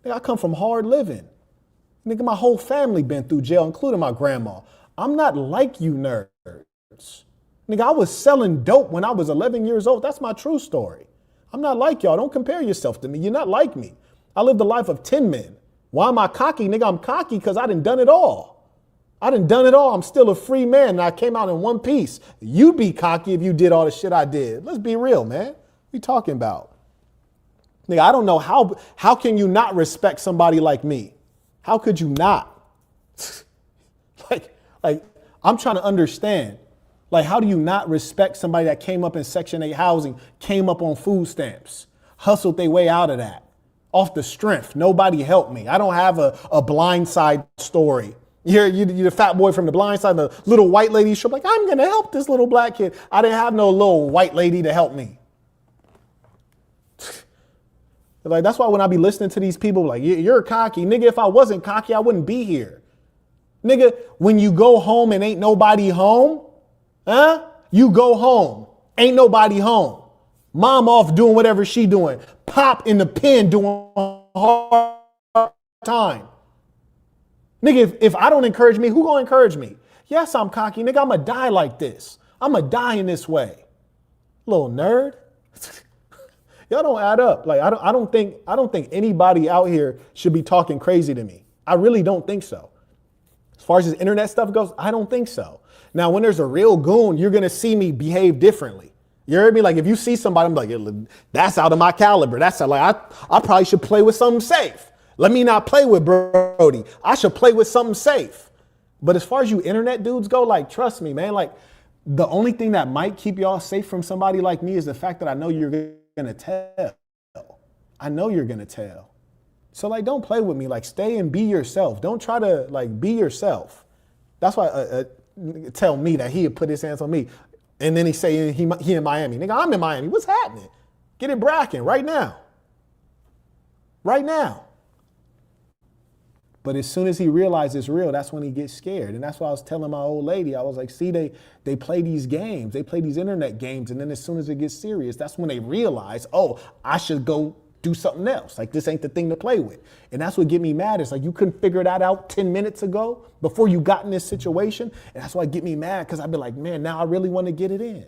Nigga, I come from hard living. Nigga, my whole family been through jail, including my grandma. I'm not like you nerds. Nigga, I was selling dope when I was 11 years old. That's my true story. I'm not like y'all. Don't compare yourself to me. You're not like me. I lived a life of 10 men. Why am I cocky? Nigga, I'm cocky because I done it all. I done it all. I'm still a free man and I came out in one piece. You'd be cocky if you did all the shit I did. Let's be real, man. What you talking about? Nigga, I don't know how can you not respect somebody like me? How could you not? like, I'm trying to understand. Like, how do you not respect somebody that came up in Section 8 housing, came up on food stamps, hustled their way out of that? Off the strength. Nobody helped me. I don't have a blind side story. You're the fat boy from the blind side, the little white lady show, like, I'm going to help this little black kid. I didn't have no little white lady to help me. Like, that's why when I be listening to these people, like, you're cocky. Nigga, if I wasn't cocky, I wouldn't be here. Nigga, when you go home and ain't nobody home, huh? You go home, ain't nobody home. Mom off doing whatever she doing. Pop in the pen doing hard time. Nigga, if I don't encourage me, who gonna encourage me? Yes, I'm cocky. Nigga, I'ma die like this. I'ma die in this way. Little nerd. Y'all don't add up. Like, I don't think anybody out here should be talking crazy to me. I really don't think so. As far as this internet stuff goes, I don't think so. Now, when there's a real goon, you're gonna see me behave differently. You heard me? Like, if you see somebody, I'm like, that's out of my caliber. That's like, I probably should play with something safe. Let me not play with Brody. I should play with something safe. But as far as you internet dudes go, like, trust me, man, like, the only thing that might keep y'all safe from somebody like me is the fact that I know you're gonna tell. I know you're gonna tell. So, like, don't play with me. Like, stay and be yourself. Don't try to, like, be yourself. That's why tell me that he had put his hands on me. And then he say he in Miami. Nigga, I'm in Miami. What's happening? Get it bracking right now. Right now. But as soon as he realizes it's real, that's when he gets scared. And that's why I was telling my old lady, I was like, see, they play these games. They play these internet games. And then as soon as it gets serious, that's when they realize, oh, I should go do something else. Like, this ain't the thing to play with. And that's what get me mad. It's like, you couldn't figure that out 10 minutes ago before you got in this situation. And that's why it get me mad, because I'd be like, man, now I really want to get it in.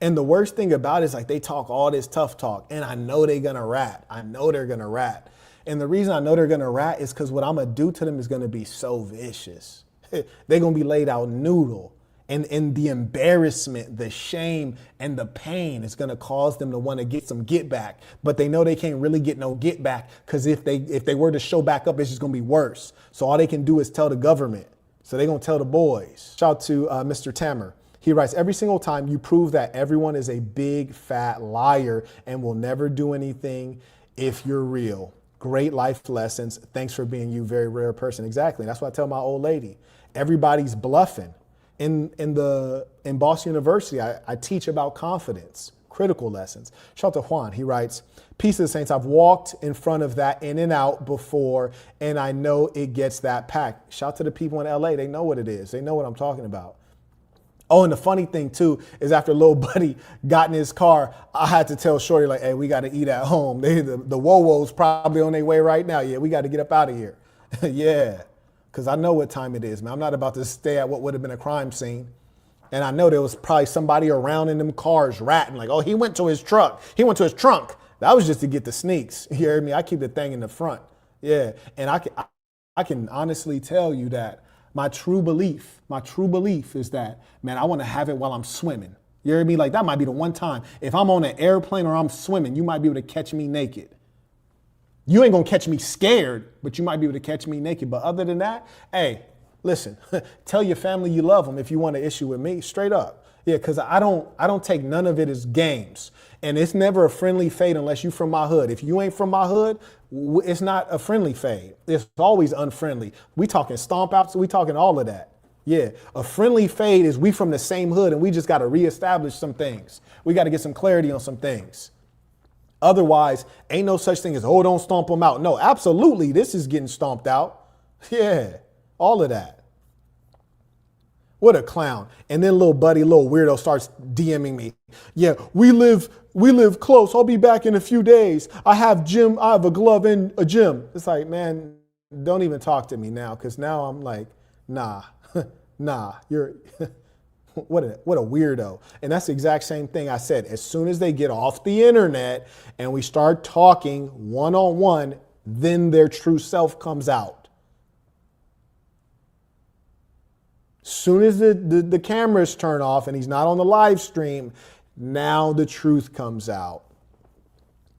And the worst thing about it is, like, they talk all this tough talk and I know they're going to rat. I know they're going to rat. And the reason I know they're going to rat is because what I'm going to do to them is going to be so vicious. They're going to be laid out noodle. And the embarrassment, the shame, and the pain is going to cause them to want to get some get back. But they know they can't really get no get back, because if they were to show back up, it's just going to be worse. So all they can do is tell the government. So they're going to tell the boys. Shout out to Mr. Tammer. He writes, every single time you prove that everyone is a big fat liar and will never do anything if you're real. Great life lessons. Thanks for being you, very rare person. Exactly. That's what I tell my old lady. Everybody's bluffing. In Boston University, I teach about confidence, critical lessons. Shout out to Juan. He writes, peace to the saints. I've walked in front of that In and Out before, and I know it gets that packed. Shout out to the people in LA. They know what it is. They know what I'm talking about. Oh, and the funny thing, too, is after Lil Buddy got in his car, I had to tell Shorty, like, hey, we got to eat at home. The Wo-Wo's probably on their way right now. Yeah, we got to get up out of here. Yeah, because I know what time it is, man. I'm not about to stay at what would have been a crime scene. And I know there was probably somebody around in them cars ratting, like, oh, he went to his truck. He went to his trunk. That was just to get the sneaks. You heard me? I keep the thing in the front. Yeah, and I can honestly tell you that my true belief is that, man, I want to have it while I'm swimming. You hear me? Like, that might be the one time. If I'm on an airplane or I'm swimming, you might be able to catch me naked. You ain't going to catch me scared, but you might be able to catch me naked. But other than that, hey, listen, tell your family you love them if you want to issue with me, straight up. Yeah, because I don't take none of it as games. And it's never a friendly fade unless you from my hood. If you ain't from my hood, it's not a friendly fade. It's always unfriendly. We talking stomp outs. We talking all of that. Yeah, a friendly fade is we from the same hood and we just got to reestablish some things. We got to get some clarity on some things. Otherwise, ain't no such thing as, oh, don't stomp them out. No, absolutely, this is getting stomped out. Yeah, all of that. What a clown. And then little weirdo starts DMing me. Yeah, we live close. I'll be back in a few days. I have a glove in a gym. It's like, man, don't even talk to me now, because now I'm like, nah, you're what a weirdo. And that's the exact same thing I said. As soon as they get off the internet and we start talking one-on-one, then their true self comes out. Soon as the cameras turn off and he's not on the live stream, now the truth comes out.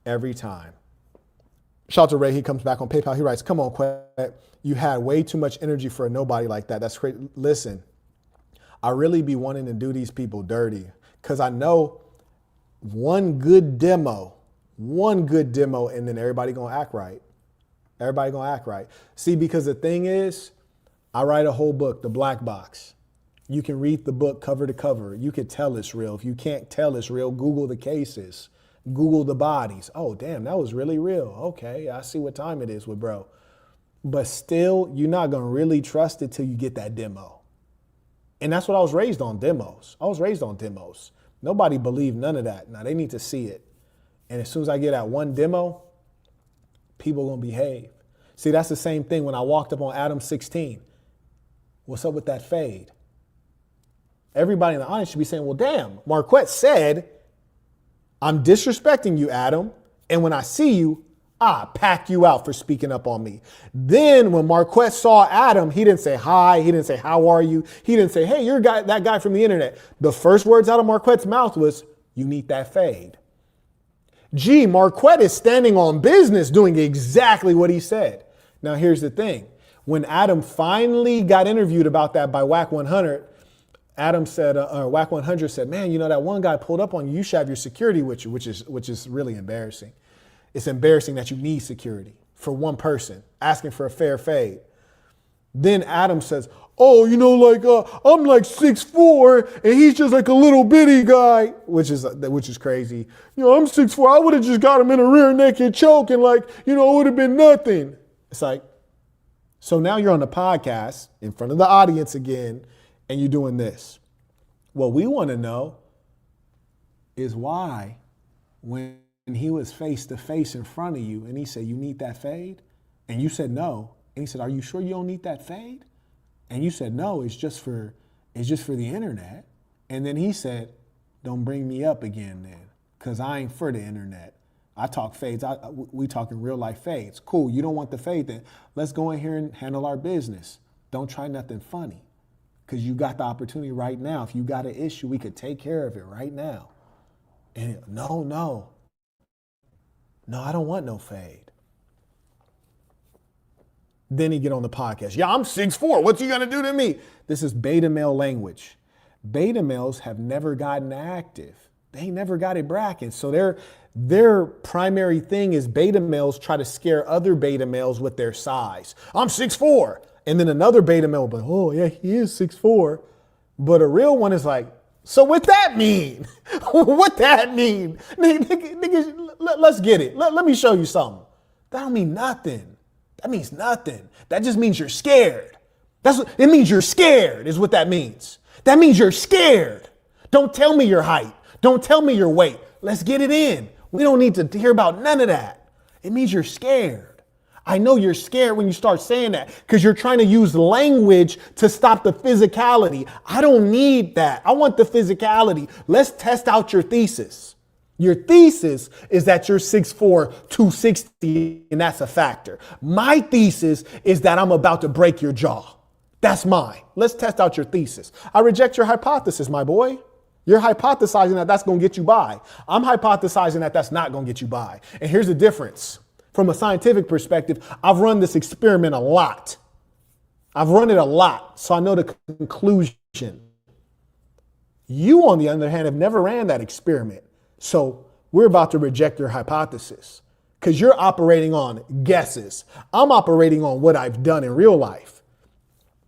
Every time. Shout out to Ray. He comes back on PayPal. He writes, come on, Quet. You had way too much energy for a nobody like that. That's crazy. Listen, I really be wanting to do these people dirty because I know one good demo, and then everybody going to act right. Everybody going to act right. See, because the thing is, I write a whole book, The Black Box. You can read the book cover to cover. You can tell it's real. If you can't tell it's real, Google the cases. Google the bodies. Oh, damn, that was really real. Okay, I see what time it is with bro. But still, you're not going to really trust it till you get that demo. And that's what I was raised on, demos. Nobody believed none of that. Now, they need to see it. And as soon as I get that one demo, people are going to behave. See, that's the same thing when I walked up on Adam 16. What's up with that fade? Everybody in the audience should be saying, well, damn, Marquette said, I'm disrespecting you, Adam. And when I see you, I pack you out for speaking up on me. Then when Marquette saw Adam, he didn't say hi. He didn't say, how are you? He didn't say, hey, you're that guy from the internet. The first words out of Marquette's mouth was, you need that fade. Gee, Marquette is standing on business doing exactly what he said. Now, here's the thing. When Adam finally got interviewed about that by Whack 100, Adam said, Whack 100 said, man, you know, that one guy pulled up on you. You should have your security with you, which is really embarrassing. It's embarrassing that you need security for one person asking for a fair fade. Then Adam says, oh, you know, like I'm like 6'4" and he's just like a little bitty guy, which is crazy. You know, I'm 6'4". I would have just got him in a rear naked choke and like, you know, it would have been nothing. It's like, so now you're on the podcast in front of the audience again and you're doing this. What we want to know is why when he was face to face in front of you and he said, you need that fade? And you said no. And he said, are you sure you don't need that fade? And you said, no, it's just for the internet. And then he said, don't bring me up again then, because I ain't for the internet. I talk fades. We talking real life fades. Cool, you don't want the fade then. Let's go in here and handle our business. Don't try nothing funny, because you got the opportunity right now. If you got an issue, we could take care of it right now. And no, I don't want no fade. Then he get on the podcast. Yeah, I'm 6'4". What's he gonna do to me? This is beta male language. Beta males have never gotten active. They never got it bracket. So their primary thing is beta males try to scare other beta males with their size. I'm 6'4". And then another beta male will be like, oh yeah, he is 6'4". But a real one is like, so what that mean? What that mean? Nigga, let's get it. Let me show you something. That don't mean nothing. That means nothing. That just means you're scared. It means you're scared is what that means. That means you're scared. Don't tell me your height. Don't tell me your weight. Let's get it in. We don't need to hear about none of that. It means you're scared. I know you're scared when you start saying that because you're trying to use language to stop the physicality. I don't need that. I want the physicality. Let's test out your thesis. Your thesis is that you're 6'4", 260, and that's a factor. My thesis is that I'm about to break your jaw. That's mine. Let's test out your thesis. I reject your hypothesis, my boy. You're hypothesizing that that's going to get you by. I'm hypothesizing that that's not going to get you by. And here's the difference. From a scientific perspective, I've run this experiment a lot. I've run it a lot, so I know the conclusion. You, on the other hand, have never ran that experiment. So we're about to reject your hypothesis because you're operating on guesses. I'm operating on what I've done in real life.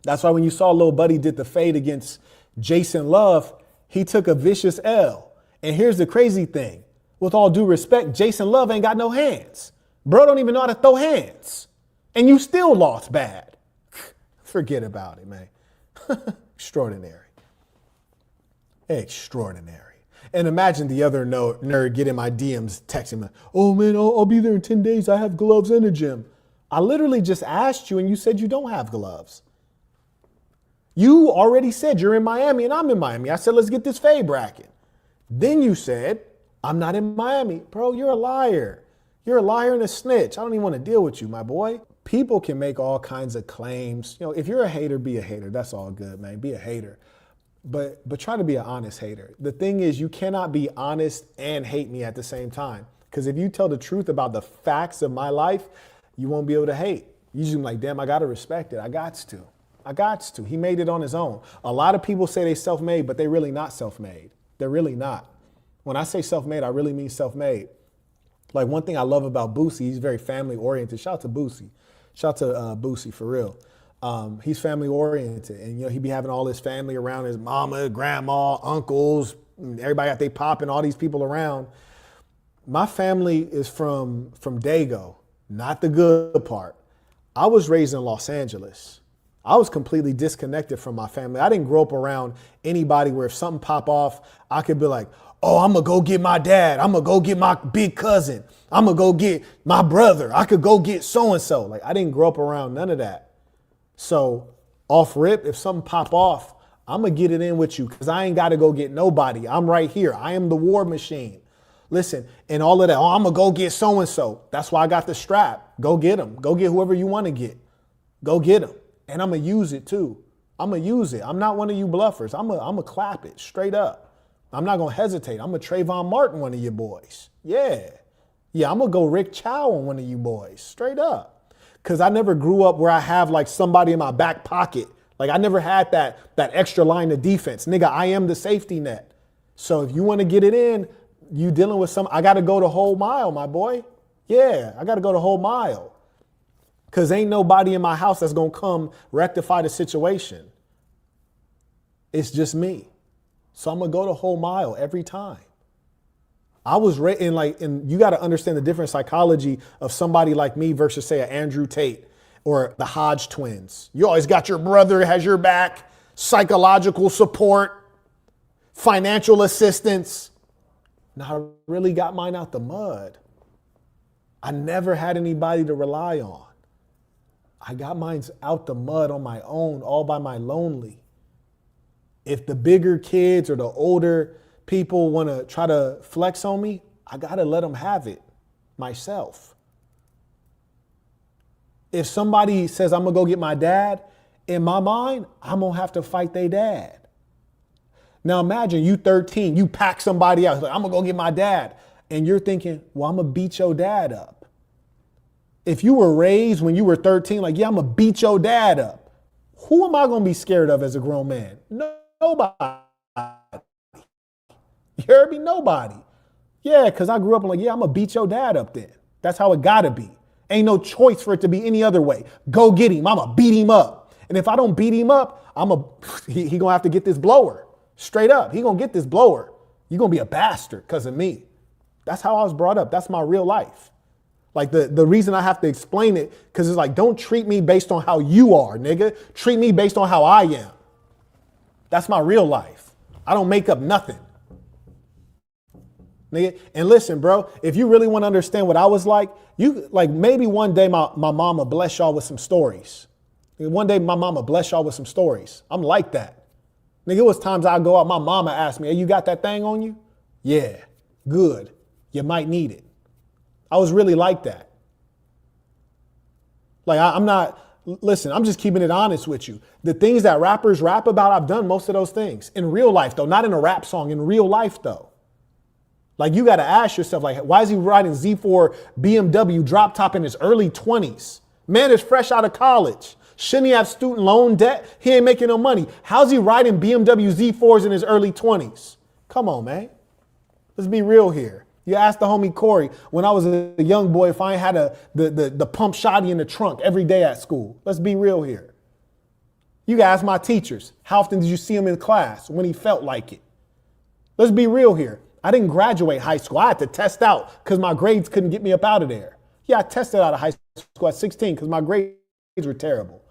That's why when you saw Lil Buddy did the fade against Jason Love, he took a vicious L. And here's the crazy thing. With all due respect, Jason Love ain't got no hands. Bro don't even know how to throw hands. And you still lost bad. Forget about it, man. Extraordinary. Extraordinary. And imagine the other nerd getting my DMs texting me, oh man, I'll be there in 10 days. I have gloves and a gym. I literally just asked you and you said you don't have gloves. You already said you're in Miami and I'm in Miami. I said, let's get this fade bracket. Then you said, I'm not in Miami. Bro, you're a liar. You're a liar and a snitch. I don't even want to deal with you, my boy. People can make all kinds of claims. You know, if you're a hater, be a hater. That's all good, man. Be a hater. But try to be an honest hater. The thing is, you cannot be honest and hate me at the same time. Because if you tell the truth about the facts of my life, you won't be able to hate. You just be like, damn, I got to respect it. I got to. He made it on his own. A lot of people say they self-made, but they're really not self-made. They're really not. When I say self-made, I really mean self-made. Like one thing I love about Boosie, he's very family oriented. Shout out to Boosie. Shout out to Boosie for real. He's family oriented, and you know he be having all his family around, his mama, grandma, uncles, everybody got they popping, all these people around. My family is from Dago, not the good part. I was raised in Los Angeles. I was completely disconnected from my family. I didn't grow up around anybody where if something pop off, I could be like, oh, I'm gonna go get my dad. I'm gonna go get my big cousin. I'm gonna go get my brother. I could go get so-and-so. Like I didn't grow up around none of that. So off rip, if something pop off, I'm gonna get it in with you because I ain't gotta go get nobody. I'm right here. I am the war machine. Listen, and all of that, oh, I'm gonna go get so-and-so. That's why I got the strap. Go get them. Go get whoever you wanna get. Go get them. And I'm gonna use it too. I'm gonna use it. I'm not one of you bluffers. I'm gonna clap it straight up. I'm not gonna hesitate. I'm gonna Trayvon Martin one of you boys. Yeah, I'm gonna go Rick Chow on one of you boys, straight up. Cause I never grew up where I have like somebody in my back pocket. Like I never had that extra line of defense. Nigga, I am the safety net. So if you wanna get it in, you dealing with I gotta go the whole mile, my boy. Yeah, I gotta go the whole mile. Cause ain't nobody in my house that's gonna come rectify the situation. It's just me. So I'm gonna go the whole mile every time. I was and you got to understand the different psychology of somebody like me versus say an Andrew Tate or the Hodge twins. You always got your brother has your back, psychological support, financial assistance. Now I really got mine out the mud. I never had anybody to rely on. I got mine out the mud on my own, all by my lonely. If the bigger kids or the older people want to try to flex on me, I got to let them have it myself. If somebody says I'm going to go get my dad, in my mind, I'm going to have to fight their dad. Now imagine you 13, you pack somebody else, like, I'm going to go get my dad. And you're thinking, well, I'm going to beat your dad up. If you were raised when you were 13, like, yeah, I'm going to beat your dad up. Who am I going to be scared of as a grown man? Nobody. You heard me? Nobody. Yeah, because I grew up like, yeah, I'm going to beat your dad up then. That's how it got to be. Ain't no choice for it to be any other way. Go get him. I'm going to beat him up. And if I don't beat him up, he going to have to get this blower. Straight up. He going to get this blower. You're going to be a bastard because of me. That's how I was brought up. That's my real life. Like the reason I have to explain it, because it's like, don't treat me based on how you are, nigga. Treat me based on how I am. That's my real life. I don't make up nothing. Nigga. And listen, bro, if you really want to understand what I was like, maybe one day my mama bless y'all with some stories. One day my mama bless y'all with some stories. I'm like that. Nigga, it was times I go out, my mama asked me, hey, you got that thing on you? Yeah, good. You might need it. I was really like that. Like I'm just keeping it honest with you. The things that rappers rap about, I've done most of those things. In real life though, not in a rap song, in real life though. Like you got to ask yourself, like, why is he riding Z4 BMW drop top in his early 20s? Man is fresh out of college. Shouldn't he have student loan debt? He ain't making no money. How's he riding BMW Z4s in his early 20s? Come on, man. Let's be real here. You asked the homie Corey when I was a young boy if I ain't had the pump shotty in the trunk every day at school. Let's be real here. You can ask my teachers. How often did you see him in class when he felt like it? Let's be real here. I didn't graduate high school. I had to test out because my grades couldn't get me up out of there. Yeah, I tested out of high school at 16 because my grades were terrible.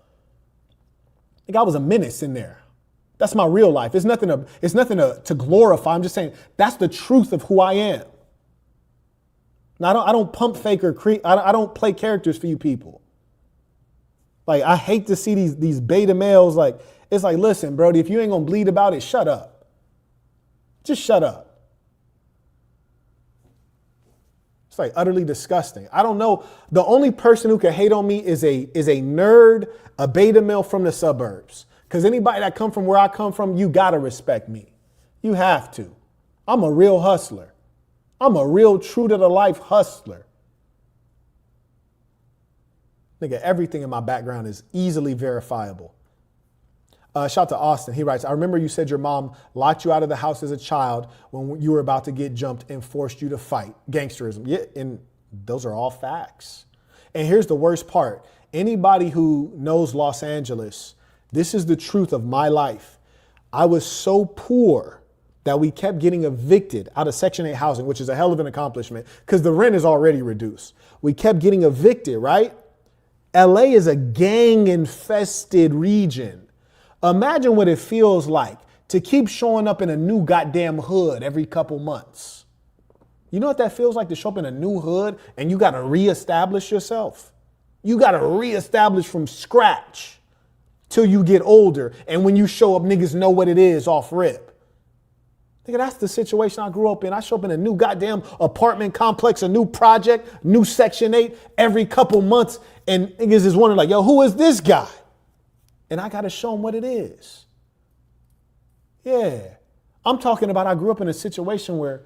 I think I was a menace in there. That's my real life. It's nothing to glorify. I'm just saying that's the truth of who I am. Now, I don't pump fake or I don't play characters for you people. Like, I hate to see these beta males. Like, it's like, listen, Brody, if you ain't gonna bleed about it, shut up. Just shut up. It's like utterly disgusting. I don't know. The only person who can hate on me is a nerd, a beta male from the suburbs. Because anybody that come from where I come from, you gotta respect me. You have to. I'm a real hustler. I'm a real true to the life hustler. Nigga, everything in my background is easily verifiable. Shout out to Austin. He writes, I remember you said your mom locked you out of the house as a child when you were about to get jumped and forced you to fight gangsterism. Yeah, and those are all facts. And here's the worst part. Anybody who knows Los Angeles, this is the truth of my life. I was so poor that we kept getting evicted out of Section 8 housing, which is a hell of an accomplishment because the rent is already reduced. We kept getting evicted, right? LA is a gang-infested region. Imagine what it feels like to keep showing up in a new goddamn hood every couple months. You know what that feels like to show up in a new hood and you got to reestablish yourself? You got to reestablish from scratch till you get older. And when you show up, niggas know what it is off rip. Nigga, that's the situation I grew up in. I show up in a new goddamn apartment complex, a new project, new Section 8 every couple months. And niggas is wondering like, yo, who is this guy? And I got to show them what it is. Yeah. I'm talking about I grew up in a situation where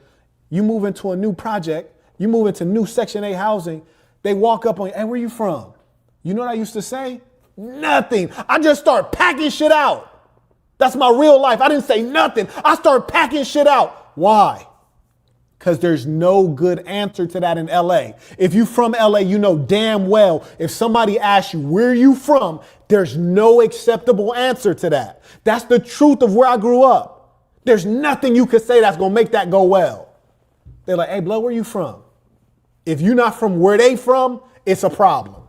you move into a new project, you move into new Section 8 housing, they walk up on you, hey, where you from? You know what I used to say? Nothing. I just start packing shit out. That's my real life. I didn't say nothing. I start packing shit out. Why? Because there's no good answer to that in LA. If you from LA, you know damn well if somebody asks you where you from, there's no acceptable answer to that. That's the truth of where I grew up. There's nothing you could say that's going to make that go well. They're like, hey, blood, where you from? If you're not from where they from, it's a problem.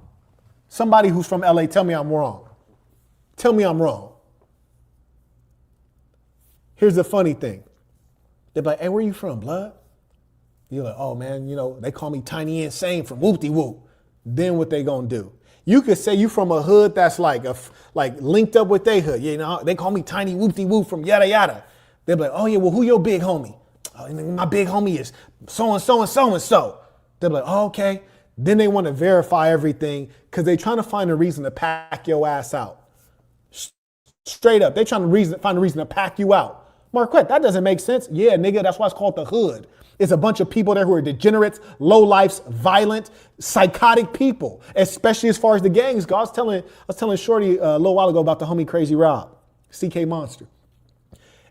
Somebody who's from LA, tell me I'm wrong. Tell me I'm wrong. Here's the funny thing. They're like, hey, where you from, blood? You're like, oh man, you know, they call me Tiny Insane from Whoop-de-Whoop. Then what they gonna do? You could say you from a hood that's like linked up with their hood. You know, they call me Tiny Whoop-de-Whoop from yada yada. They're like, oh yeah, well, who your big homie? Oh, my big homie is so-and-so and so-and-so. They're like, oh, okay. Then they want to verify everything because they're trying to find a reason to pack your ass out. Straight up, they're trying to find a reason to pack you out. Marquette, that doesn't make sense. Yeah, nigga, that's why it's called the hood. It's a bunch of people there who are degenerates, low-lifes, violent, psychotic people, especially as far as the gangs go. I was telling Shorty a little while ago about the homie Crazy Rob, CK Monster.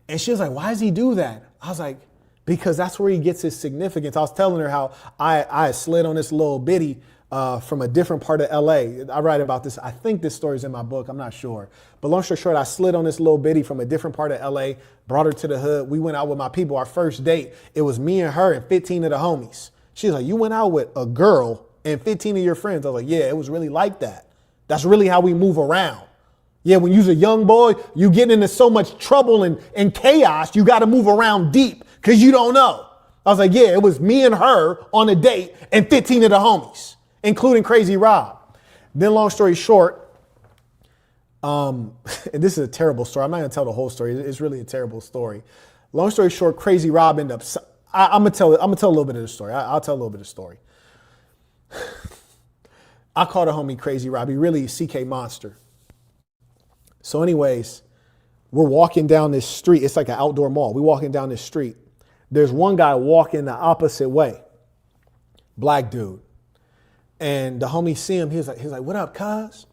And she was like, why does he do that? I was like, because that's where he gets his significance. I was telling her how I slid on this little bitty from a different part of LA. I write about this. I think this story's in my book. I'm not sure. But long story short, I slid on this little bitty from a different part of LA, brought her to the hood. We went out with my people. Our first date, it was me and her and 15 of the homies. She's like, you went out with a girl and 15 of your friends. I was like, yeah, it was really like that. That's really how we move around. Yeah, when you're a young boy, you get into so much trouble and chaos, you got to move around deep because you don't know. I was like, yeah, it was me and her on a date and 15 of the homies, including Crazy Rob. Then long story short, and this is a terrible story. I'm not going to tell the whole story. It's really a terrible story. Long story short, Crazy Rob ended up, I'm going to tell a little bit of the story. I'll tell a little bit of the story. I called a homie Crazy Rob. He really CK Monster. So anyways, we're walking down this street. It's like an outdoor mall. We're walking down this street. There's one guy walking the opposite way. Black dude. And the homie see him. He's like, what up, cuz?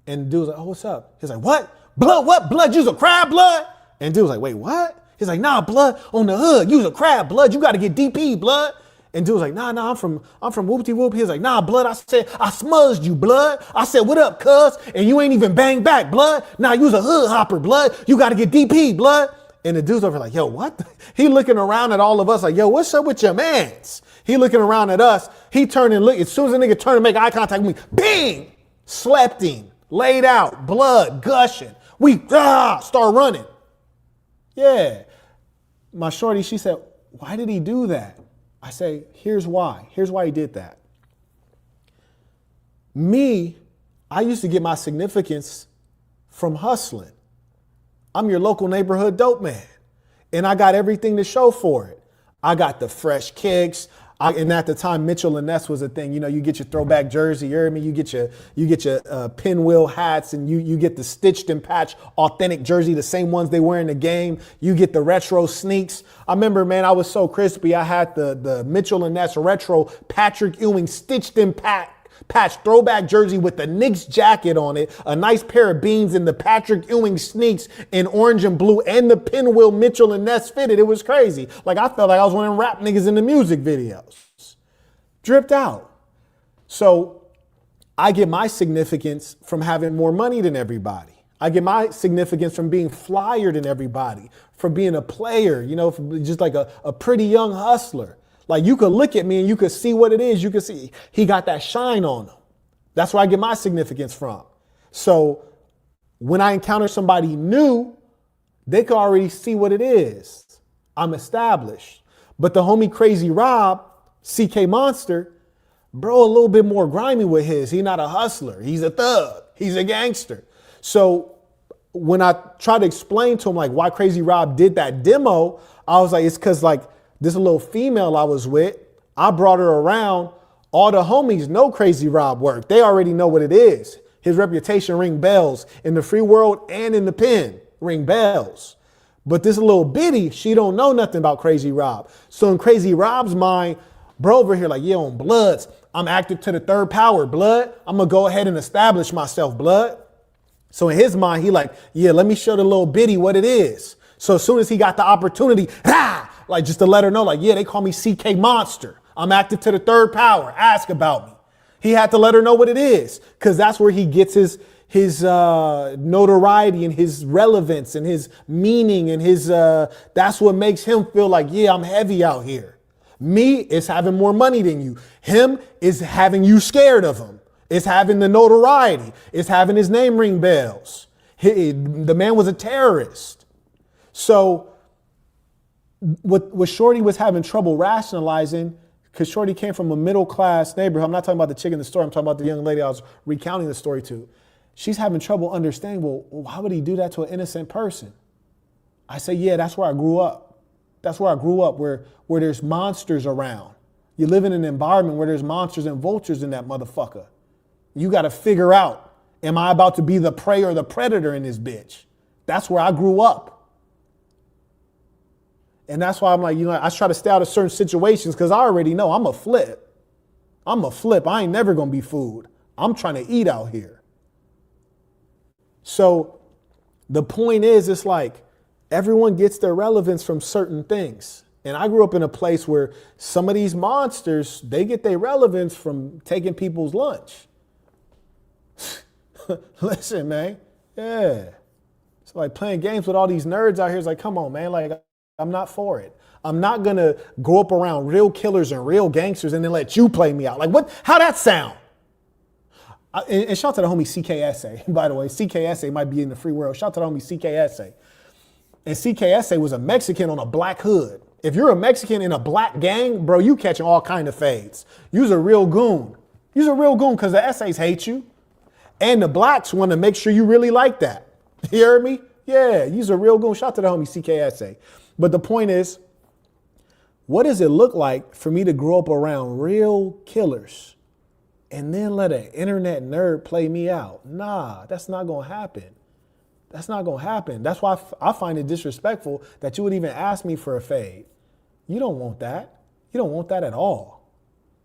And the dude's like, oh, what's up? He's like, what? Blood, what? Blood, you's a crab, blood? And dude's like, wait, what? He's like, nah, blood, on the hood, you's a crab, blood. You got to get DP, blood. And dude was like, nah, I'm from whoop-de-whoop. He was like, nah, blood. I said, I smudged you, blood. I said, what up, cuz? And you ain't even bang back, blood. Nah, you was a hood hopper, blood. You got to get DP, blood. And the dude's over like, yo, what? He looking around at all of us like, yo, what's up with your mans? He looking around at us. He turned and look. As soon as the nigga turned to make eye contact with me, bing, slept him, laid out, blood gushing. We start running. Yeah. My shorty, she said, why did he do that? I say, here's why. Here's why he did that. Me, I used to get my significance from hustling. I'm your local neighborhood dope man. And I got everything to show for it. I got the fresh kicks. And at the time, Mitchell and Ness was a thing. You know, you get your throwback jersey, you hear me? You get your pinwheel hats, and you get the stitched and patched authentic jersey, the same ones they wear in the game. You get the retro sneaks. I remember, man, I was so crispy. I had the Mitchell and Ness retro Patrick Ewing stitched and patch throwback jersey with the Knicks jacket on it, a nice pair of beans, and the Patrick Ewing sneaks in orange and blue, and the pinwheel Mitchell and Ness fitted. It was crazy. Like, I felt like I was one of them rap niggas in the music videos. Dripped out. So I get my significance from having more money than everybody. I get my significance from being flyer than everybody, from being a player, you know, from just like a pretty young hustler. Like, you could look at me and you could see what it is. You could see he got that shine on him. That's where I get my significance from. So when I encounter somebody new, they could already see what it is. I'm established. But the homie Crazy Rob, CK Monster, bro, a little bit more grimy with his. He's not a hustler. He's a thug. He's a gangster. So when I try to explain to him like why Crazy Rob did that demo, I was like, it's because like, this little female I was with, I brought her around. All the homies know Crazy Rob work. They already know what it is. His reputation ring bells in the free world and in the pen, ring bells. But this little bitty, she don't know nothing about Crazy Rob. So in Crazy Rob's mind, bro over here like, yeah, on Bloods, I'm active to the third power, blood. I'm gonna go ahead and establish myself, blood. So in his mind, he like, yeah, let me show the little bitty what it is. So as soon as he got the opportunity, like just to let her know, like, yeah, they call me CK Monster. I'm active to the third power. Ask about me. He had to let her know what it is, because that's where he gets his notoriety and his relevance and his meaning and his that's what makes him feel like, yeah, I'm heavy out here. Me is having more money than you. Him is having you scared of him. It's having the notoriety. It's having his name ring bells. The man was a terrorist. So what Shorty was having trouble rationalizing, because Shorty came from a middle-class neighborhood. I'm not talking about the chick in the story. I'm talking about the young lady I was recounting the story to. She's having trouble understanding, well, why would he do that to an innocent person? I say, yeah, that's where I grew up. That's where I grew up, where there's monsters around. You live in an environment where there's monsters and vultures in that motherfucker. You got to figure out, am I about to be the prey or the predator in this bitch? That's where I grew up. And that's why I'm like, you know, I try to stay out of certain situations because I already know I'm a flip. I'm a flip. I ain't never going to be food. I'm trying to eat out here. So the point is, it's like everyone gets their relevance from certain things. And I grew up in a place where some of these monsters, they get their relevance from taking people's lunch. Listen, man. Yeah. It's like playing games with all these nerds out here. It's like, come on, man. Like, I'm not for it. I'm not going to grow up around real killers and real gangsters and then let you play me out. Like, what? How that sound? And shout out to the homie CKSA, by the way. CKSA might be in the free world. Shout out to the homie CKSA. And CKSA was a Mexican on a black hood. If you're a Mexican in a black gang, bro, you catching all kind of fades. You's a real goon. You's a real goon because the essays hate you. And the blacks want to make sure you really like that. You heard me? Yeah, you's a real goon. Shout out to the homie CKSA. But the point is, what does it look like for me to grow up around real killers and then let an internet nerd play me out? Nah, that's not going to happen. That's not going to happen. That's why I find it disrespectful that you would even ask me for a fade. You don't want that. You don't want that at all.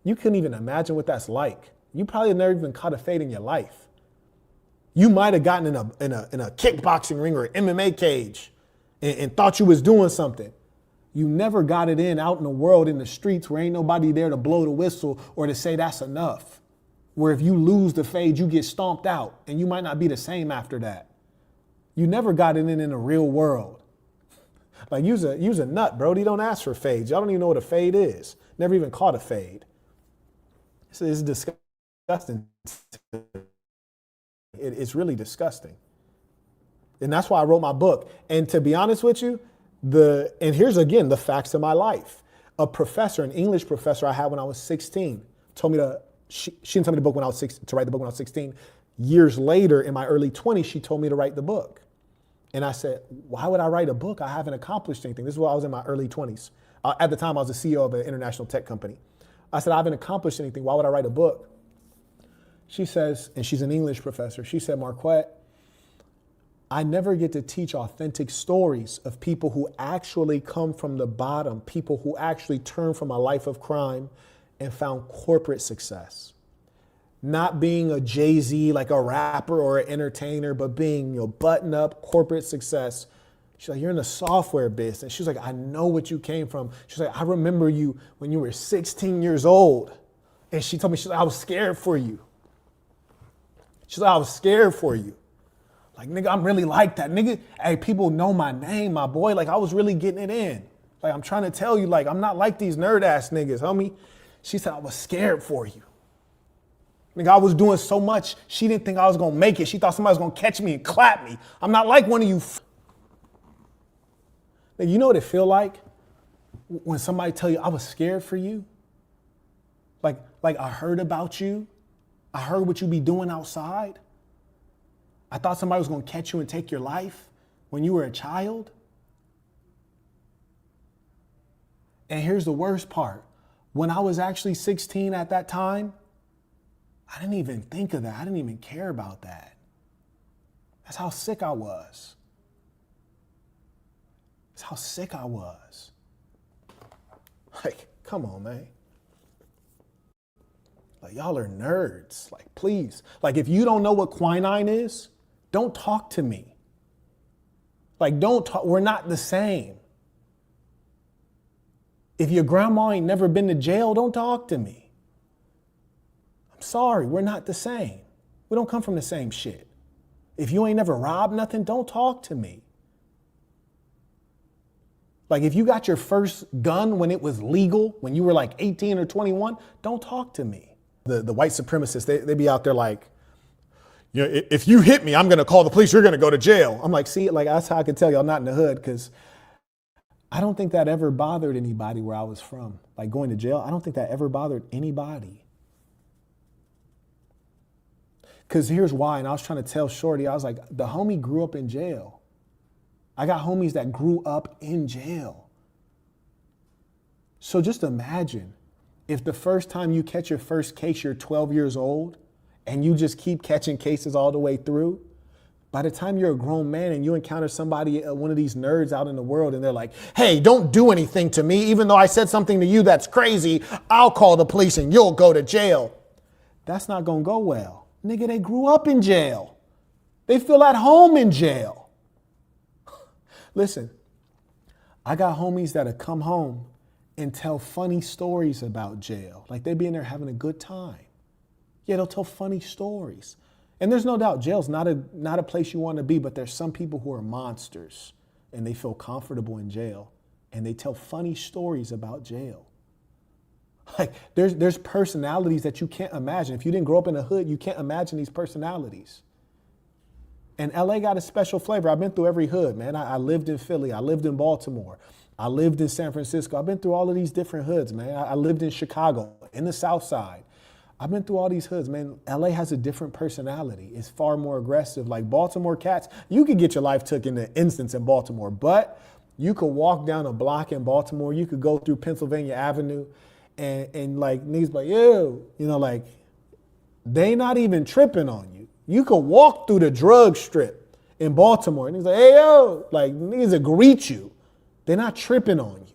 You couldn't even imagine what that's like. You probably never even caught a fade in your life. You might have gotten in a kickboxing ring or an MMA cage and thought you was doing something. You never got it in out in the world, in the streets, where ain't nobody there to blow the whistle or to say that's enough. Where if you lose the fade, you get stomped out and you might not be the same after that. You never got it in the real world. Like use a nut, bro. You don't ask for fades. Y'all don't even know what a fade is. Never even caught a fade. It's disgusting. It's really disgusting. And that's why I wrote my book. And to be honest with you, and here's again the facts of my life. A professor, an English professor I had when I was 16, told me she didn't tell me to write the book when I was 16. Years later, in my early 20s, she told me to write the book. And I said, why would I write a book? I haven't accomplished anything. This is when I was in my early 20s. At the time, I was the CEO of an international tech company. I said, I haven't accomplished anything. Why would I write a book? She says, and she's an English professor, she said, Marquette, I never get to teach authentic stories of people who actually come from the bottom, people who actually turn from a life of crime and found corporate success. Not being a Jay-Z, like a rapper or an entertainer, but being, button up corporate success. She's like, you're in the software business. She's like, I know what you came from. She's like, I remember you when you were 16 years old. And she told me, she's like, I was scared for you. She's like, I was scared for you. Like, nigga, I'm really like that. Nigga, hey, people know my name, my boy. Like, I was really getting it in. Like, I'm trying to tell you, like, I'm not like these nerd ass niggas, homie. She said, I was scared for you. Nigga, I was doing so much, she didn't think I was gonna make it. She thought somebody was gonna catch me and clap me. I'm not like one of you. Nigga, you know what it feel like when somebody tell you, I was scared for you? Like I heard about you. I heard what you be doing outside. I thought somebody was going to catch you and take your life when you were a child. And here's the worst part. When I was actually 16 at that time, I didn't even think of that. I didn't even care about that. That's how sick I was. That's how sick I was. Like, come on, man. Like, y'all are nerds. Like, please. Like, if you don't know what quinine is, don't talk to me. Like, don't talk. We're not the same. If your grandma ain't never been to jail, don't talk to me. I'm sorry, we're not the same. We don't come from the same shit. If you ain't never robbed nothing, don't talk to me. Like, if you got your first gun when it was legal, when you were like 18 or 21, don't talk to me. The white supremacists, they be out there like, if you hit me, I'm going to call the police. You're going to go to jail. I'm like, see, like, that's how I can tell y'all not in the hood, because I don't think that ever bothered anybody where I was from. Like, going to jail, I don't think that ever bothered anybody. Because here's why, and I was trying to tell Shorty, I was like, the homie grew up in jail. I got homies that grew up in jail. So just imagine if the first time you catch your first case, you're 12 years old, and you just keep catching cases all the way through. By the time you're a grown man and you encounter somebody, one of these nerds out in the world, and they're like, hey, don't do anything to me. Even though I said something to you that's crazy, I'll call the police and you'll go to jail. That's not going to go well. Nigga, they grew up in jail. They feel at home in jail. Listen, I got homies that'll come home and tell funny stories about jail. Like, they be in there having a good time. Yeah, they'll tell funny stories. And there's no doubt jail's not a place you want to be, but there's some people who are monsters and they feel comfortable in jail and they tell funny stories about jail. Like, there's personalities that you can't imagine. If you didn't grow up in the hood, you can't imagine these personalities. And LA got a special flavor. I've been through every hood, man. I lived in Philly. I lived in Baltimore. I lived in San Francisco. I've been through all of these different hoods, man. I lived in Chicago, in the South Side. I've been through all these hoods, man. LA has a different personality. It's far more aggressive. Like, Baltimore cats, you could get your life took in an instance in Baltimore, but you could walk down a block in Baltimore. You could go through Pennsylvania Avenue and like, niggas like, yo, like, they not even tripping on you. You could walk through the drug strip in Baltimore and he's like, hey, yo, like, niggas will greet you. They're not tripping on you.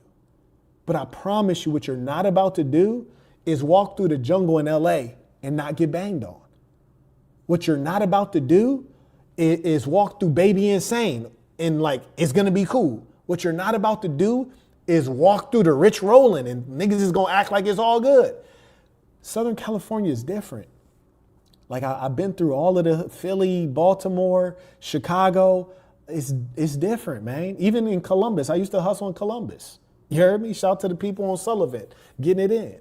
But I promise you, what you're not about to do is walk through the jungle in LA and not get banged on. What you're not about to do is walk through Baby Insane and like, it's gonna be cool. What you're not about to do is walk through the rich rolling and niggas is gonna act like it's all good. Southern California is different. Like I've been through all of the Philly, Baltimore, Chicago. It's different, man. Even in Columbus, I used to hustle in Columbus. You heard me? Shout to the people on Sullivan, getting it in.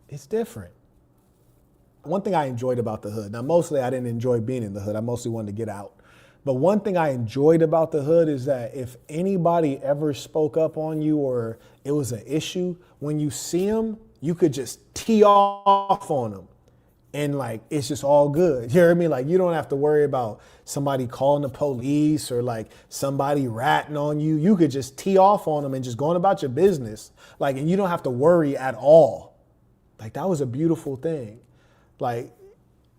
It's different. One thing I enjoyed about the hood, now mostly I didn't enjoy being in the hood. I mostly wanted to get out. But one thing I enjoyed about the hood is that if anybody ever spoke up on you or it was an issue, when you see them, you could just tee off on them. And like, it's just all good. You hear me? Like, you don't have to worry about somebody calling the police or like somebody ratting on you. You could just tee off on them and just going about your business. Like, and you don't have to worry at all. Like, that was a beautiful thing. Like,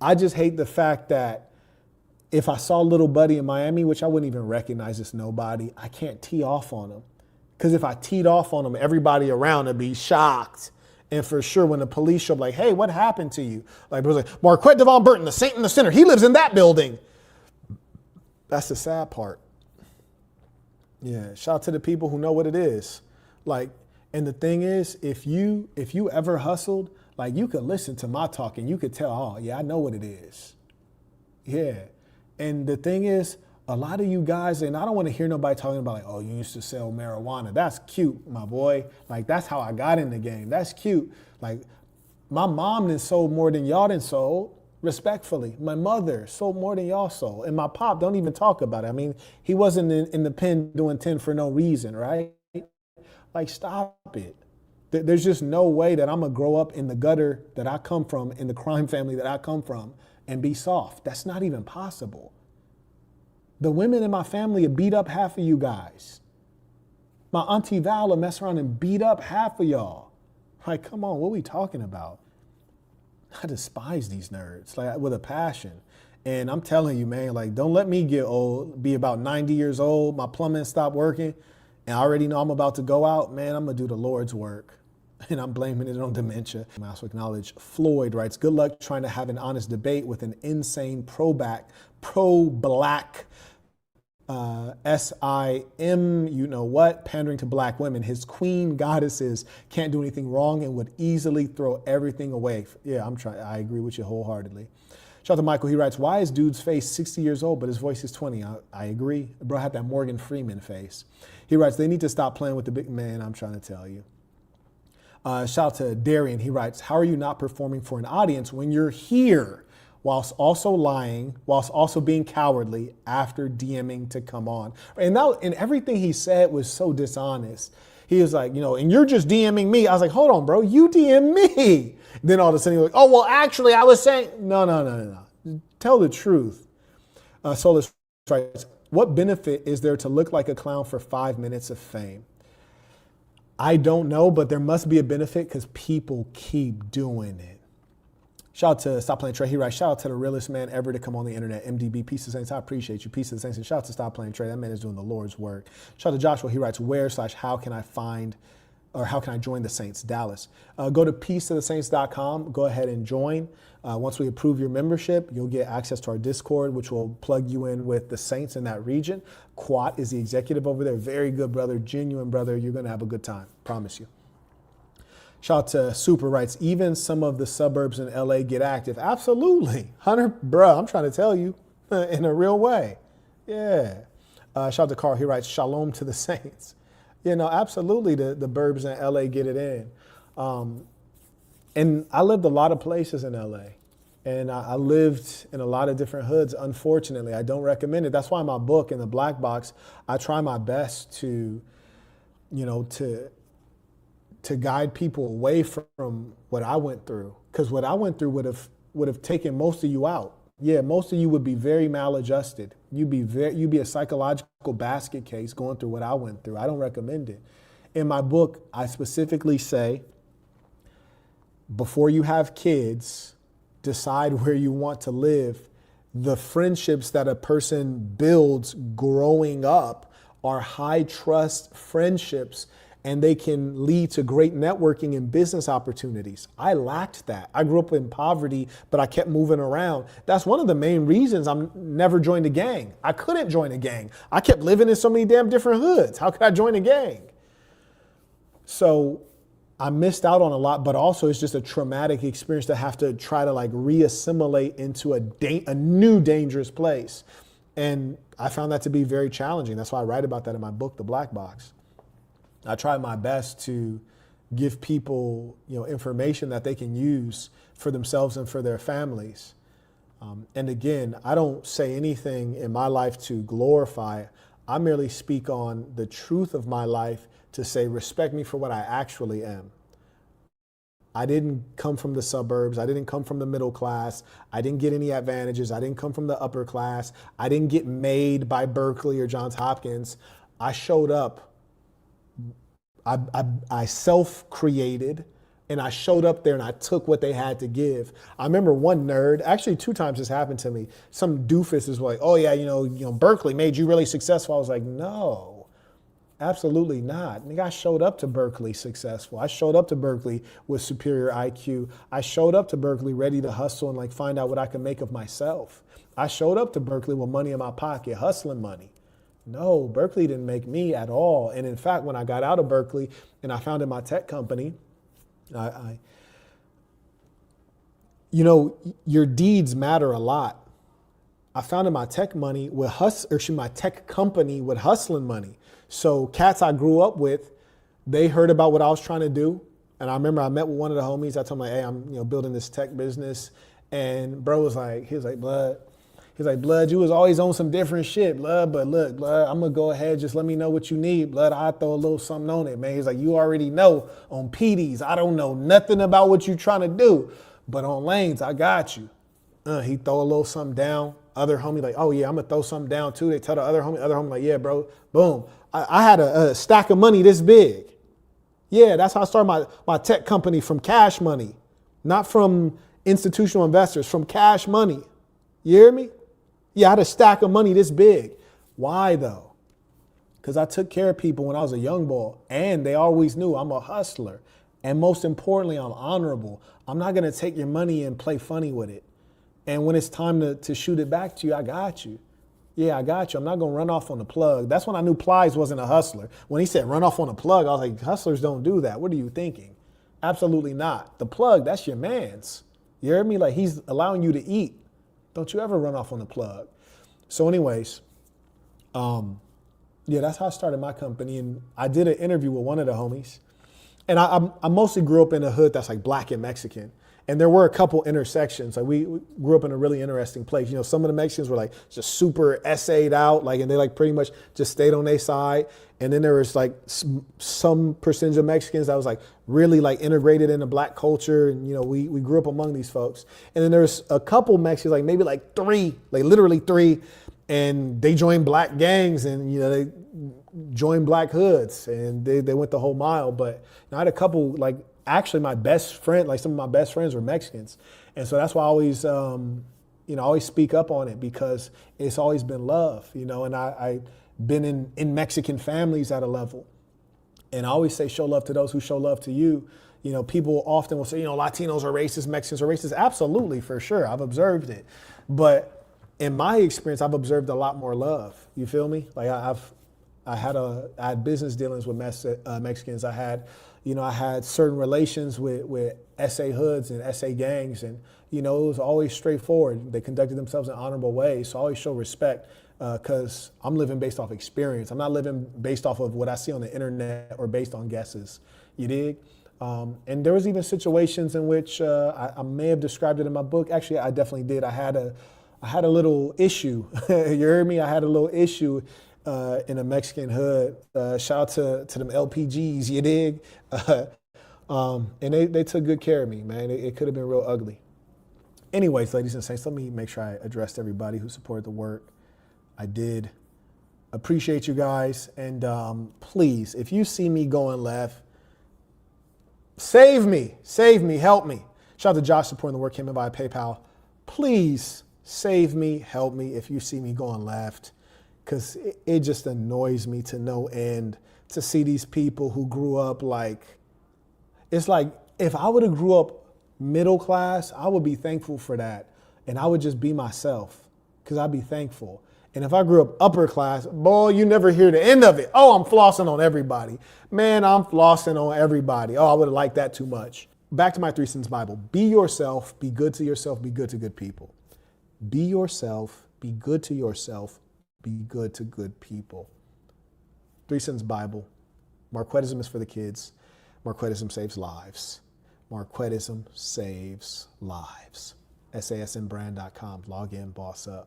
I just hate the fact that if I saw little buddy in Miami, which I wouldn't even recognize as nobody, I can't tee off on him. Because if I teed off on him, everybody around would be shocked. And for sure, when the police show up, like, hey, what happened to you? Like, it was like, Marquette Devon Burton, the saint in the center, he lives in that building. That's the sad part. Yeah, shout out to the people who know what it is. Like, and the thing is, if you ever hustled, like, you could listen to my talk and you could tell, oh, yeah, I know what it is. Yeah. And the thing is, a lot of you guys, and I don't want to hear nobody talking about like, oh, you used to sell marijuana. That's cute, my boy. Like, that's how I got in the game. That's cute. Like, my mom done sold more than y'all done sold, respectfully. My mother sold more than y'all sold. And my pop, don't even talk about it. I mean, he wasn't in the pen doing 10 for no reason, right? Like, stop it. There's just no way that I'm going to grow up in the gutter that I come from, in the crime family that I come from, and be soft. That's not even possible. The women in my family have beat up half of you guys. My auntie Val will mess around and beat up half of y'all. Like, come on, what are we talking about? I despise these nerds, like, with a passion. And I'm telling you, man, like, don't let me get old, be about 90 years old, my plumbing stopped working, and I already know I'm about to go out. Man, I'm going to do the Lord's work. And I'm blaming it on dementia. I also acknowledge Floyd writes, good luck trying to have an honest debate with an insane pro-black, SIM, you know what, pandering to black women. His queen goddesses can't do anything wrong and would easily throw everything away. Yeah, I agree with you wholeheartedly. Shout out to Michael. He writes, why is dude's face 60 years old, but his voice is 20? I agree. Bro had that Morgan Freeman face. He writes, they need to stop playing with the big man. I'm trying to tell you. Shout out to Darian. He writes, how are you not performing for an audience when you're here whilst also lying, whilst also being cowardly after DMing to come on? And everything he said was so dishonest. He was like, and you're just DMing me. I was like, hold on, bro, you DM me. Then all of a sudden he was like, oh, well, actually, I was saying, no. Tell the truth. Solus writes, what benefit is there to look like a clown for 5 minutes of fame? I don't know, but there must be a benefit because people keep doing it. Shout out to Stop Playing Trey. He writes, shout out to the realest man ever to come on the internet. MDB, Peace of Saints. I appreciate you. Peace of the Saints. And shout out to Stop Playing Trey. That man is doing the Lord's work. Shout out to Joshua. He writes, how can I join the Saints? Dallas. Go to peaceofthesaints.com. Go ahead and join. Once we approve your membership, you'll get access to our Discord, which will plug you in with the Saints in that region. Quat is the executive over there. Very good brother, genuine brother. You're going to have a good time. Promise you. Shout out to Super writes, even some of the suburbs in LA get active. Absolutely. Hunter, bruh, I'm trying to tell you in a real way. Yeah. Shout out to Carl. He writes, shalom to the Saints. Absolutely the burbs in LA get it in. And I lived a lot of places in LA. And I lived in a lot of different hoods. Unfortunately, I don't recommend it. That's why in my book, in the Black Box, I try my best to guide people away from what I went through. Because what I went through would have taken most of you out. Yeah, most of you would be very maladjusted. You'd be a psychological basket case going through what I went through. I don't recommend it. In my book, I specifically say, before you have kids, decide where you want to live. The friendships that a person builds growing up are high trust friendships, and they can lead to great networking and business opportunities. I lacked that. I grew up in poverty, but I kept moving around. That's one of the main reasons I never joined a gang. I couldn't join a gang. I kept living in so many damn different hoods. How could I join a gang? So I missed out on a lot, but also it's just a traumatic experience to have to try to like reassimilate into a new dangerous place. And I found that to be very challenging. That's why I write about that in my book, The Black Box. I try my best to give people, information that they can use for themselves and for their families. And again, I don't say anything in my life to glorify. I merely speak on the truth of my life to say, respect me for what I actually am. I didn't come from the suburbs. I didn't come from the middle class. I didn't get any advantages. I didn't come from the upper class. I didn't get made by Berkeley or Johns Hopkins. I showed up. I self-created, and I showed up there and I took what they had to give. I remember one nerd, actually 2 times this happened to me. Some doofus is like, oh yeah, Berkeley made you really successful. I was like, no, absolutely not. Nigga, I showed up to Berkeley successful. I showed up to Berkeley with superior IQ. I showed up to Berkeley ready to hustle and like find out what I could make of myself. I showed up to Berkeley with money in my pocket, hustling money. No, Berkeley didn't make me at all. And in fact, when I got out of Berkeley and I founded my tech company, your deeds matter a lot. I founded my tech company with hustling money. So cats I grew up with, they heard about what I was trying to do. And I remember I met with one of the homies. I told him like, hey, I'm building this tech business. And bro was like, Blood, you was always on some different shit, blood. But look, blood, I'm gonna go ahead, just let me know what you need, blood. I'll throw a little something on it, man. He's like, you already know on PDs, I don't know nothing about what you trying to do. But on lanes, I got you. He throw a little something down. Other homie like, oh yeah, I'm gonna throw something down too. They tell the other homie like, yeah, bro, boom. I had a stack of money this big. Yeah, that's how I started my tech company, from cash money, not from institutional investors, from cash money. You hear me? Yeah, I had a stack of money this big. Why though? Because I took care of people when I was a young boy, and they always knew I'm a hustler. And most importantly, I'm honorable. I'm not gonna take your money and play funny with it. And when it's time to shoot it back to you, I got you. Yeah, I got you. I'm not gonna run off on the plug. That's when I knew Plies wasn't a hustler. When he said run off on the plug, I was like, hustlers don't do that. What are you thinking? Absolutely not. The plug, that's your man's. You hear me? Like, he's allowing you to eat. Don't you ever run off on the plug. So anyways, that's how I started my company. And I did an interview with one of the homies. And I mostly grew up in a hood that's like black and Mexican. And there were a couple intersections. Like we grew up in a really interesting place. Some of the Mexicans were like just super essayed out, and they like pretty much just stayed on their side. And then there was like some percentage of Mexicans that was like really like integrated into black culture. And, we grew up among these folks. And then there's a couple Mexicans, like maybe like 3, like literally 3, and they joined black gangs and, they joined black hoods and they went the whole mile. But I had a couple, like actually my best friend, like some of my best friends were Mexicans. And so that's why I always, always speak up on it, because it's always been love, and I been in Mexican families at a level. And I always say, show love to those who show love to you. People often will say, Latinos are racist, Mexicans are racist. Absolutely, for sure. I've observed it. But in my experience, I've observed a lot more love. You feel me? Like I had business dealings with Mexicans. I had certain relations with SA hoods and SA gangs. And, it was always straightforward. They conducted themselves in honorable ways. So I always show respect. Because I'm living based off experience. I'm not living based off of what I see on the internet or based on guesses. You dig? And there was even situations in which I may have described it in my book. Actually, I definitely did. I had a little issue. You heard me? I had a little issue in a Mexican hood. Shout out to them LPGs. You dig? And they took good care of me, man. It could have been real ugly. Anyways, ladies and saints, let me make sure I addressed everybody who supported the work. I did appreciate you guys. And please, if you see me going left, save me, help me. Shout out to Josh supporting the work, came in via PayPal. Please save me, help me if you see me going left, because it just annoys me to no end to see these people who grew up it's like if I would have grew up middle class, I would be thankful for that. And I would just be myself, because I'd be thankful. And if I grew up upper class, boy, you never hear the end of it. Oh, I'm flossing on everybody. Man, I'm flossing on everybody. Oh, I would have liked that too much. Back to my 3 cents Bible. Be yourself, be good to yourself, be good to good people. Be yourself, be good to yourself, be good to good people. 3 cents Bible. Marquettism is for the kids. Marquettism saves lives. Marquettism saves lives. SASNbrand.com. Log in, boss up.